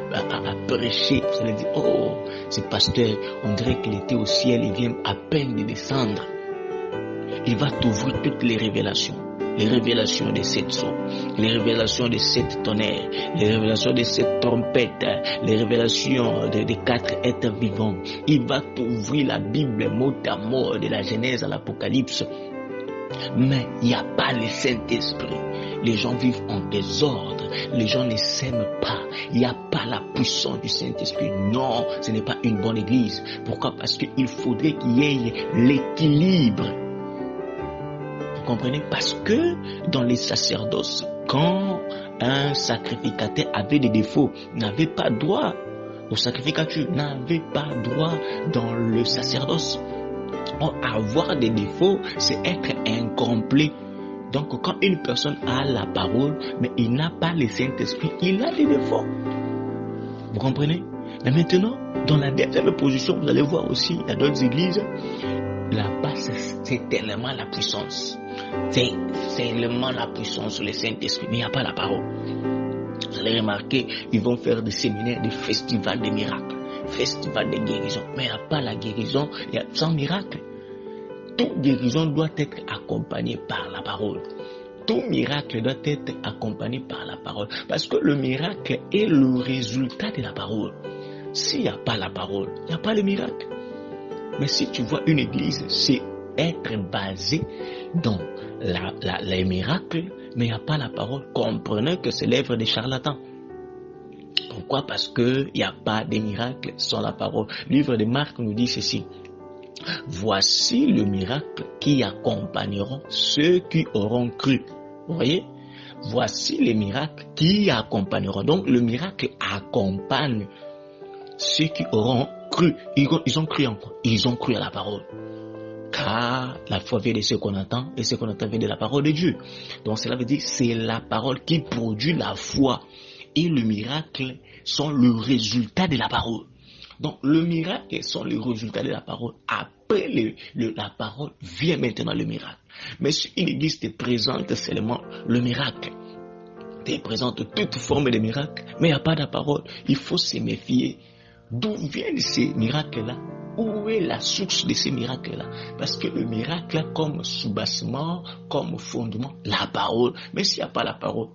prêcher, vous allez dire, oh, ce pasteur, on dirait qu'il était au ciel, il vient à peine de descendre. Il va t'ouvrir toutes les révélations des 7 sons, les révélations des 7 tonnerres, les révélations des 7 trompettes, les révélations des 4 êtres vivants. Il va t'ouvrir la Bible mot à mot, de la Genèse à l'Apocalypse. Mais il n'y a pas le Saint-Esprit. Les gens vivent en désordre. Les gens ne s'aiment pas. Il n'y a pas la puissance du Saint-Esprit. Non, ce n'est pas une bonne église. Pourquoi? Parce qu'il faudrait qu'il y ait l'équilibre. Vous comprenez? Parce que dans les sacerdoces, quand un sacrificateur avait des défauts, n'avait pas droit au sacrificature, n'avait pas droit dans le sacerdoce. Avoir des défauts, c'est être incomplet. Donc quand une personne a la parole, mais il n'a pas le Saint-Esprit, il a des défauts. Vous comprenez? Mais maintenant, dans la deuxième position, vous allez voir aussi, il y a d'autres églises, là-bas, c'est tellement la puissance. C'est tellement la puissance sur le Saint-Esprit, mais il n'y a pas la parole. Vous allez remarquer, ils vont faire des séminaires, des festivals de miracles, festivals de guérison, mais il n'y a pas la guérison, il y a sans miracle. Toute guérison doit être accompagnée par la parole. Tout miracle doit être accompagné par la parole. Parce que le miracle est le résultat de la parole. S'il n'y a pas la parole, il n'y a pas le miracle. Mais si tu vois une église, c'est être basé dans les miracles, mais il n'y a pas la parole. Comprenez que c'est l'œuvre des charlatans. Pourquoi? Parce qu'il n'y a pas de miracle sans la parole. Le livre de Marc nous dit ceci. Voici le miracle qui accompagneront ceux qui auront cru. Vous voyez? Voici les miracles qui accompagneront. Donc le miracle accompagne ceux qui auront cru. Ils ont cru en quoi? Ils ont cru à la parole. Car la foi vient de ce qu'on entend, et ce qu'on entend vient de la parole de Dieu. Donc cela veut dire que c'est la parole qui produit la foi. Et le miracle sont le résultat de la parole. Donc le miracle sont le résultat de la parole. Après la parole vient maintenant le miracle. Mais si une église te présente seulement le miracle, te présente toute forme de miracle, mais il n'y a pas de parole, il faut se méfier. D'où viennent ces miracles-là? Où est la source de ces miracles-là? Parce que le miracle a comme soubassement, comme fondement, la parole. Mais s'il n'y a pas la parole,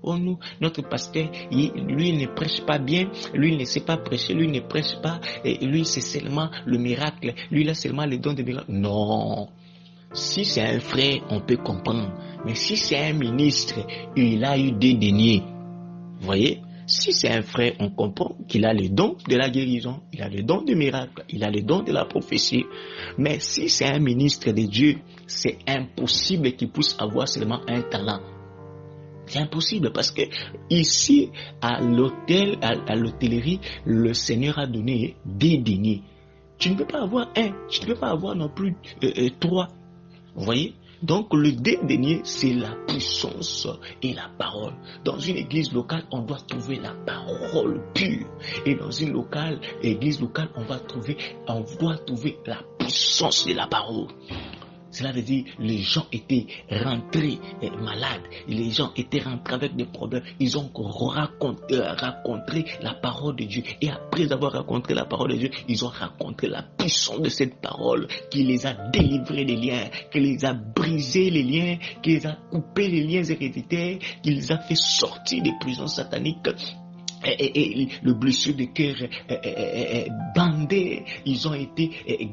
notre pasteur, lui ne prêche pas bien, lui ne sait pas prêcher, lui ne prêche pas, et lui c'est seulement le miracle, lui il a seulement les dons de miracle. Non. Si c'est un frère, on peut comprendre. Mais si c'est un ministre, il a eu des deniers. Vous voyez? Si c'est un frère, on comprend qu'il a le don de la guérison, il a le don du miracle, il a le don de la prophétie. Mais si c'est un ministre de Dieu, c'est impossible qu'il puisse avoir seulement un talent. C'est impossible parce que ici, à l'hôtel, à l'hôtellerie, le Seigneur a donné des deniers. Tu ne peux pas avoir un, tu ne peux pas avoir non plus trois. Vous voyez? Donc le dédaigner, c'est la puissance et la parole. Dans une église locale, on doit trouver la parole pure. Et dans une église locale, on doit trouver la puissance de la parole. Cela veut dire les gens étaient rentrés malades, les gens étaient rentrés avec des problèmes, ils ont raconté la parole de Dieu. Et après avoir raconté la parole de Dieu, ils ont raconté la puissance de cette parole qui les a délivrés des liens, qui les a brisé les liens, qui les a coupé les liens héréditaires, qui les a fait sortir des prisons sataniques. Et le blessure de cœur bandé, ils ont été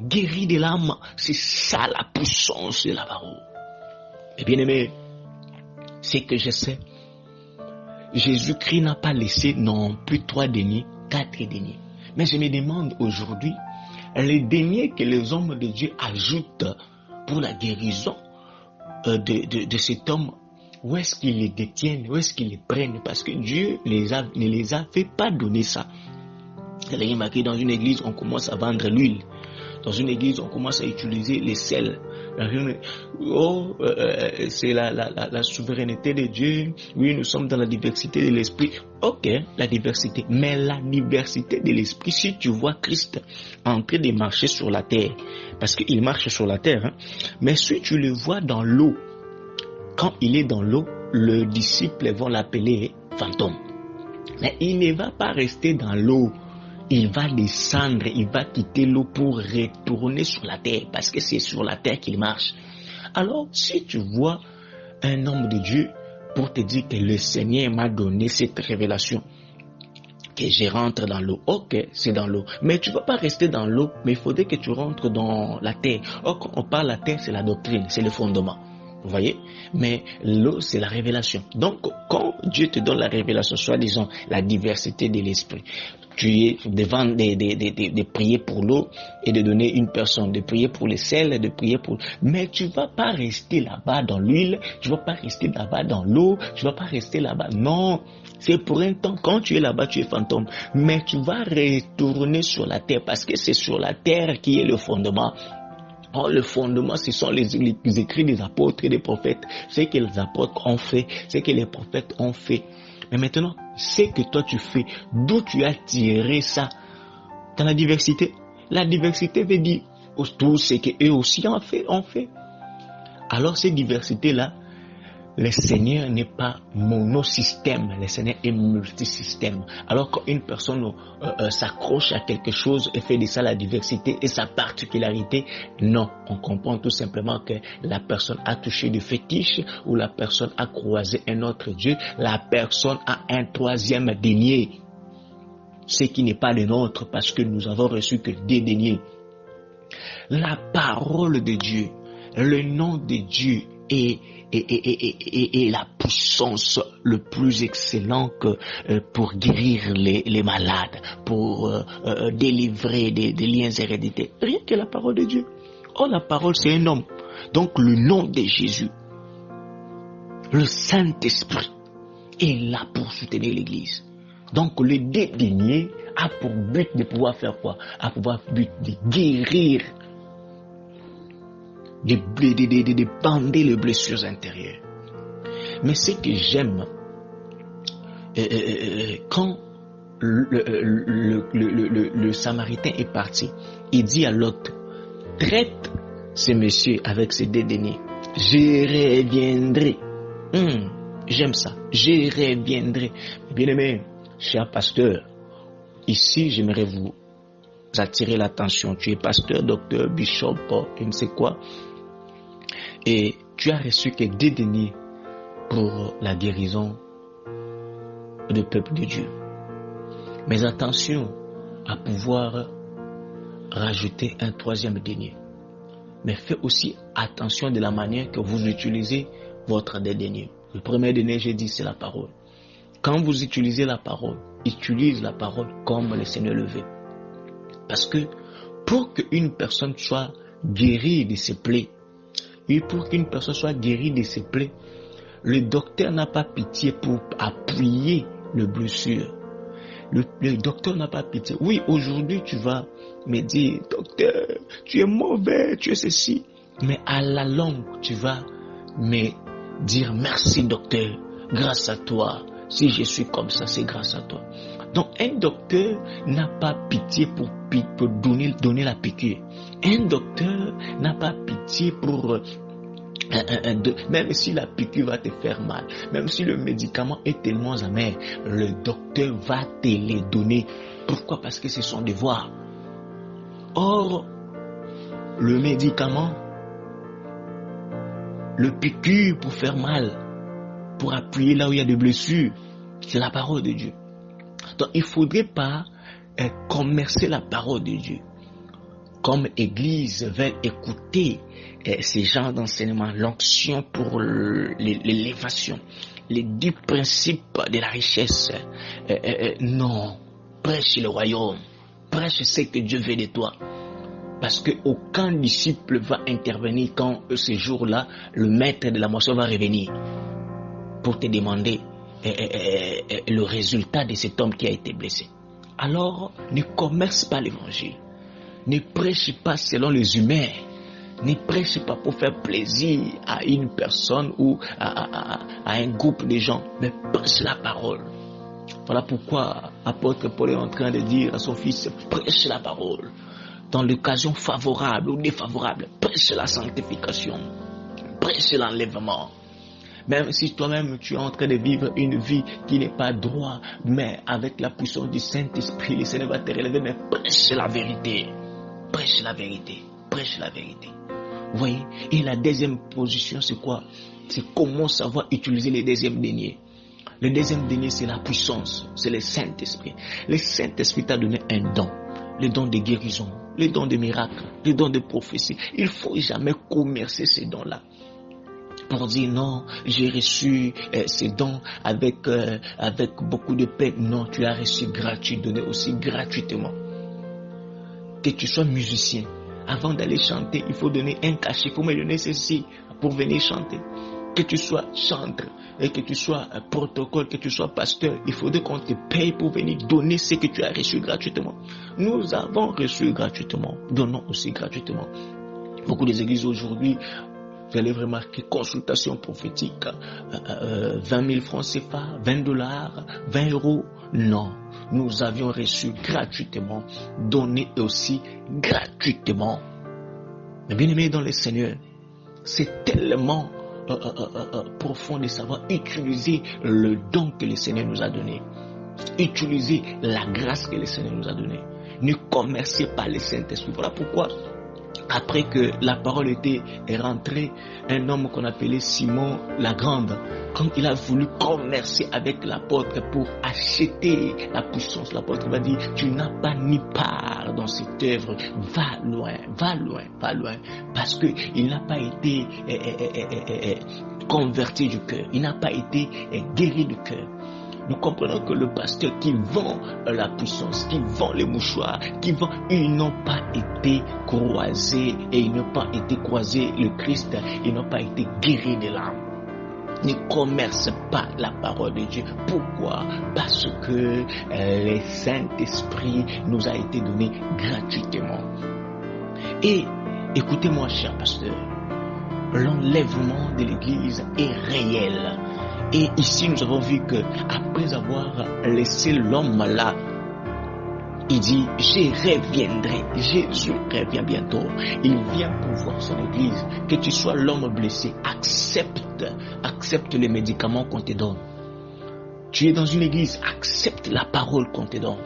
guéris de l'âme. C'est ça la puissance de la parole. Et bien aimé, c'est que je sais, Jésus-Christ n'a pas laissé non plus 3 deniers, 4 deniers. Mais je me demande aujourd'hui, les deniers que les hommes de Dieu ajoutent pour la guérison de cet homme, où est-ce qu'ils les détiennent, où est-ce qu'ils les prennent? Parce que Dieu ne les a fait pas donner ça. Vous avez remarqué, dans une église, on commence à vendre l'huile. Dans une église, on commence à utiliser les sels. C'est la souveraineté de Dieu. Oui, nous sommes dans la diversité de l'esprit. Ok, la diversité. Mais la diversité de l'esprit, si tu vois Christ en train de marcher sur la terre, parce qu'il marche sur la terre, mais si tu le vois dans l'eau, quand il est dans l'eau, les disciples vont l'appeler fantôme. Mais il ne va pas rester dans l'eau. Il va descendre, il va quitter l'eau pour retourner sur la terre, parce que c'est sur la terre qu'il marche. Alors, si tu vois un homme de Dieu pour te dire que le Seigneur m'a donné cette révélation, que je rentre dans l'eau, ok, c'est dans l'eau. Mais tu ne vas pas rester dans l'eau, mais il faudrait que tu rentres dans la terre. Or, quand on parle de la terre, c'est la doctrine, c'est le fondement. Vous voyez? Mais l'eau, c'est la révélation. Donc, quand Dieu te donne la révélation, soit disons la diversité de l'esprit, tu es devant de prier pour l'eau et de donner une personne, de prier pour les sels, de prier pour... Mais tu ne vas pas rester là-bas dans l'huile, tu ne vas pas rester là-bas dans l'eau, tu ne vas pas rester là-bas. Non, c'est pour un temps. Quand tu es là-bas, tu es fantôme. Mais tu vas retourner sur la terre parce que c'est sur la terre qui est le fondement. Or, le fondement, ce sont les écrits des apôtres et des prophètes. Ce que les apôtres ont fait, ce que les prophètes ont fait. Mais maintenant, ce que toi tu fais, d'où tu as tiré ça? Dans la diversité. La diversité veut dire tout ce qu'eux aussi ont fait. Alors, cette diversité-là, le Seigneur n'est pas monosystème, le Seigneur est multisystème. Alors qu'une personne s'accroche à quelque chose et fait de ça la diversité et sa particularité, non, on comprend tout simplement que la personne a touché du fétiche ou la personne a croisé un autre Dieu, la personne a un troisième denier, ce qui n'est pas le nôtre parce que nous avons reçu que des deniers. La parole de Dieu, le nom de Dieu est la puissance le plus excellent pour guérir les malades, pour délivrer des liens héréditaires. Rien que la parole de Dieu. Oh, la parole, c'est un homme. Donc, le nom de Jésus, le Saint-Esprit, est là pour soutenir l'Église. Donc, le dédaigner a pour but de pouvoir faire quoi? A pour but de guérir, de bander les blessures intérieures. Mais ce que j'aime, quand le Samaritain est parti, il dit à l'autre, traite ce monsieur avec ses dédaignés. Je reviendrai. J'aime ça. Je reviendrai. Bien-aimé, cher pasteur, ici j'aimerais vous attirer l'attention. Tu es pasteur, docteur, bishop, je ne sais quoi. Et tu as reçu que des deniers pour la guérison du peuple de Dieu. Mais attention à pouvoir rajouter un troisième denier. Mais fais aussi attention de la manière que vous utilisez votre denier. Le premier denier, j'ai dit, c'est la parole. Quand vous utilisez la parole, utilise la parole comme le Seigneur le veut. Parce que pour qu'une personne soit guérie de ses plaies, et pour qu'une personne soit guérie de ses plaies, le docteur n'a pas pitié pour appuyer le blessure. Le docteur n'a pas pitié. Oui, aujourd'hui, tu vas me dire, docteur, tu es mauvais, tu es ceci. Mais à la longue, tu vas me dire, merci docteur, grâce à toi. Si je suis comme ça, c'est grâce à toi. Donc, un docteur n'a pas pitié pour donner la piqûre. Un docteur n'a pas pitié pour... même si la piqûre va te faire mal, même si le médicament est tellement amer, le docteur va te les donner. Pourquoi? Parce que c'est son devoir. Or, le médicament, le piqûre pour faire mal, pour appuyer là où il y a des blessures, c'est la parole de Dieu. Donc il ne faudrait pas commercer la parole de Dieu. Comme Église veut écouter ces genres d'enseignement, l'onction pour l'élévation, les 10 principes de la richesse. Non, prêche le royaume, prêche ce que Dieu veut de toi. Parce qu'aucun disciple va intervenir quand ce jour-là, le maître de la moisson va revenir pour te demander le résultat de cet homme qui a été blessé. Alors, ne commerce pas l'évangile. Ne prêche pas selon les humains. Ne prêche pas pour faire plaisir à une personne ou à un groupe de gens. Mais prêche la parole. Voilà pourquoi l'apôtre Paul est en train de dire à son fils, prêche la parole. Dans l'occasion favorable ou défavorable, prêche la sanctification. Prêche l'enlèvement. Même si toi-même tu es en train de vivre une vie qui n'est pas droite, mais avec la puissance du Saint-Esprit, le Seigneur va te relever, mais prêche la vérité. Prêche la vérité. Prêche la vérité. Vous voyez? Et la deuxième position, c'est quoi? C'est comment savoir utiliser le deuxième denier. Le deuxième denier, c'est la puissance. C'est le Saint-Esprit. Le Saint-Esprit t'a donné un don. Le don de guérison, le don de miracle, le don de prophétie. Il ne faut jamais commercer ces dons-là. Pour dire non, j'ai reçu ces dons avec beaucoup de peine. Non, tu as reçu gratuit, donné aussi gratuitement. Que tu sois musicien, avant d'aller chanter, il faut donner un cachet. Il faut me donner ceci pour venir chanter. Que tu sois chantre, et que tu sois protocole, que tu sois pasteur, il faudrait qu'on te paye pour venir donner ce que tu as reçu gratuitement. Nous avons reçu gratuitement, donnons aussi gratuitement. Beaucoup des églises aujourd'hui, vous allez remarquer, consultation prophétique, 20 000 francs CFA, 20 dollars, 20 euros. Non, nous avions reçu gratuitement, donné aussi gratuitement. Mais bien aimé dans le Seigneur, c'est tellement profond de savoir utiliser le don que le Seigneur nous a donné. Utiliser la grâce que le Seigneur nous a donnée. Ne commercez pas le Saint-Esprit. Voilà pourquoi, après que la parole était rentrée, un homme qu'on appelait Simon la Grande, quand il a voulu commercer avec l'apôtre pour acheter la puissance, l'apôtre va dire, tu n'as pas ni part dans cette œuvre, va loin, va loin, va loin, parce que il n'a pas été converti du cœur, il n'a pas été guéri du cœur. Nous comprenons que le pasteur qui vend la puissance, qui vend les mouchoirs, qui vend, ils n'ont pas été croisés et ils n'ont pas été croisés le Christ, ils n'ont pas été guéris de l'âme. Ne commerce pas la parole de Dieu. Pourquoi? Parce que le Saint-Esprit nous a été donné gratuitement. Et écoutez-moi, cher pasteur, l'enlèvement de l'Église est réel. Et ici, nous avons vu que après avoir laissé l'homme là, il dit, je reviendrai. Jésus revient bientôt. Il vient pour voir son église. Que tu sois l'homme blessé, accepte les médicaments qu'on te donne. Tu es dans une église, accepte la parole qu'on te donne.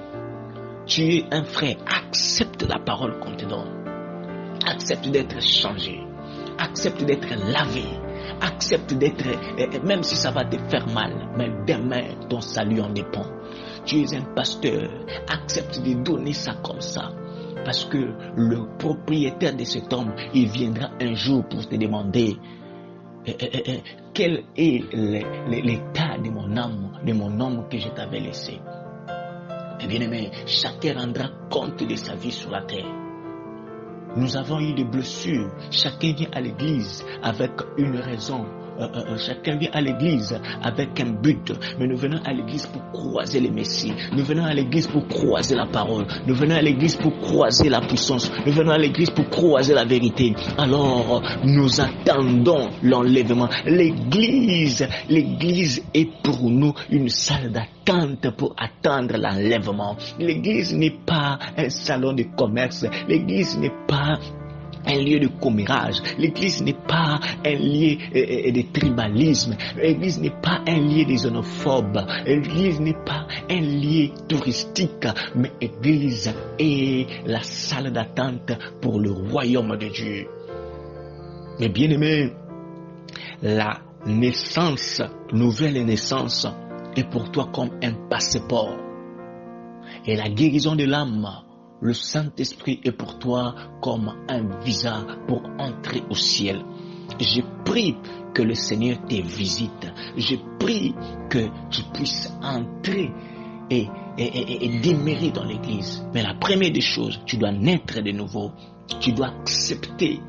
Tu es un frère, accepte la parole qu'on te donne. Accepte d'être changé. Accepte d'être lavé. Accepte d'être, même si ça va te faire mal, mais demain ton salut en dépend. Tu es un pasteur, accepte de donner ça comme ça. Parce que le propriétaire de cet homme, il viendra un jour pour te demander quel est l'état de mon âme que je t'avais laissé. Et bien aimé, chacun rendra compte de sa vie sur la terre. Nous avons eu des blessures. Chacun vient à l'église avec une raison chacun vient à l'église avec un but, mais nous venons à l'église pour croiser les messies, nous venons à l'église pour croiser la parole, nous venons à l'église pour croiser la puissance, nous venons à l'église pour croiser la vérité. Alors nous attendons l'enlèvement. L'église est pour nous une salle d'attente pour attendre l'enlèvement. L'église n'est pas un salon de commerce, l'église n'est pas un lieu de commérage, l'église n'est pas un lieu de tribalisme, l'église n'est pas un lieu de xénophobes, l'église n'est pas un lieu touristique, mais l'église est la salle d'attente pour le royaume de Dieu. Mais bien aimé, la naissance, nouvelle naissance, est pour toi comme un passeport. Et la guérison de l'âme, le Saint-Esprit est pour toi comme un visa pour entrer au ciel. Je prie que le Seigneur te visite. Je prie que tu puisses entrer et demeurer dans l'église. Mais la première des choses, tu dois naître de nouveau. Tu dois accepter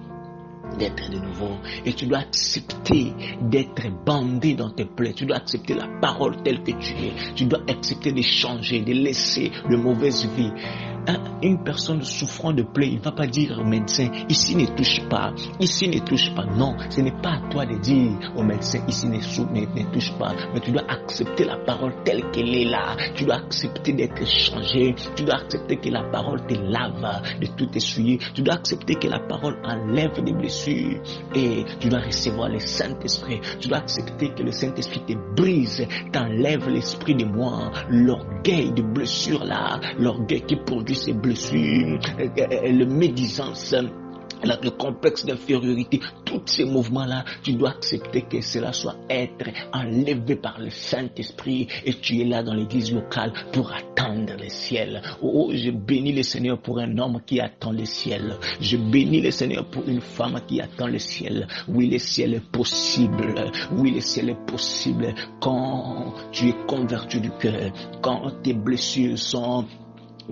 d'être de nouveau et tu dois accepter d'être bandé dans tes plaies. Tu dois accepter la parole telle que tu es. Tu dois accepter de changer, de laisser de mauvaises vies. Une personne souffrant de plaies, il ne va pas dire au médecin, ici ne touche pas, ici ne touche pas. Non, ce n'est pas à toi de dire au médecin, ici ne touche pas. Mais tu dois accepter la parole telle qu'elle est là. Tu dois accepter d'être changé. Tu dois accepter que la parole te lave de tout essuyer. Tu dois accepter que la parole enlève des blessures. Et tu dois recevoir le Saint-Esprit. Tu dois accepter que le Saint-Esprit te brise, t'enlève l'esprit de moi, l'orgueil de blessure là, l'orgueil qui produit ces blessures, le médisance, le complexe d'infériorité, tous ces mouvements-là, tu dois accepter que cela soit être enlevé par le Saint-Esprit et tu es là dans l'église locale pour attendre le ciel. Oh, je bénis le Seigneur pour un homme qui attend le ciel. Je bénis le Seigneur pour une femme qui attend le ciel. Oui, le ciel est possible. Oui, le ciel est possible quand tu es converti du cœur, quand tes blessures sont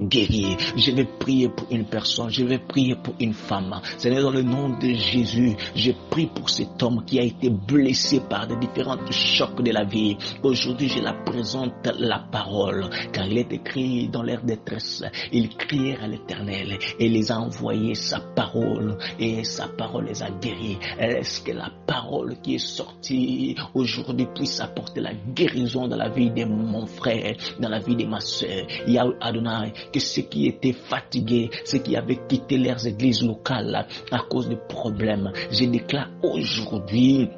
guérir. Je vais prier pour une personne, je vais prier pour une femme. Seigneur, dans le nom de Jésus, je prie pour cet homme qui a été blessé par des différents chocs de la vie. Aujourd'hui, je la présente la parole, car il est écrit dans leur détresse, ils crièrent à l'Éternel et les a envoyé sa parole et sa parole les a guéris. Est-ce que la parole qui est sortie aujourd'hui puisse apporter la guérison dans la vie de mon frère, dans la vie de ma soeur? Yahweh Adonai, que ceux qui étaient fatigués, ceux qui avaient quitté leurs églises locales à cause de problèmes, je déclare aujourd'hui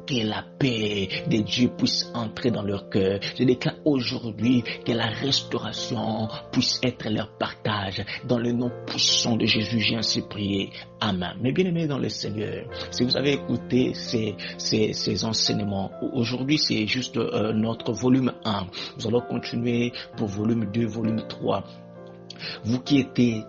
que la paix de Dieu puisse entrer dans leur cœur. Je déclare aujourd'hui que la restauration puisse être leur partage. Dans le nom puissant de Jésus, j'ai ainsi prié. Amen. Mais bien aimés dans le Seigneur, si vous avez écouté ces enseignements, aujourd'hui c'est juste notre volume 1. Nous allons continuer pour volume 2, volume 3. Vous qui étiez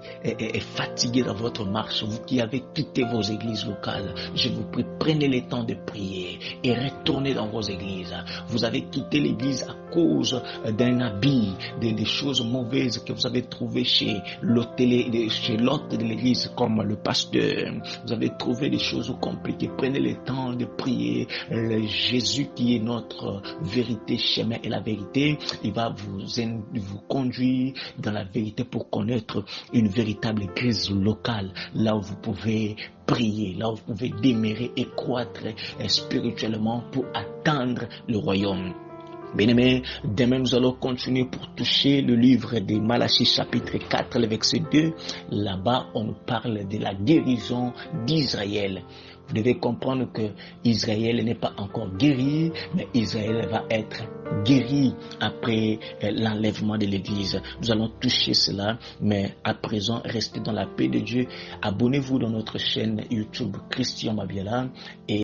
fatigués dans votre marche, vous qui avez quitté vos églises locales, je vous prie, prenez le temps de prier et retournez dans vos églises. Vous avez quitté l'église à cause d'un habit, des choses mauvaises que vous avez trouvées chez l'hôte de l'église comme le pasteur. Vous avez trouvé des choses compliquées. Prenez le temps de prier. Le Jésus qui est notre vérité, chemin et la vérité, il va vous conduire dans la vérité pour connaître une véritable église locale, là où vous pouvez prier, là où vous pouvez demeurer et croître spirituellement pour atteindre le royaume. Bien-aimés, demain nous allons continuer pour toucher le livre de Malachie chapitre 4, le verset 2. Là-bas, on nous parle de la guérison d'Israël. Vous devez comprendre que Israël n'est pas encore guéri, mais Israël va être guéri après l'enlèvement de l'église. Nous allons toucher cela, mais à présent, restez dans la paix de Dieu. Abonnez-vous dans notre chaîne YouTube Christian Mabiala et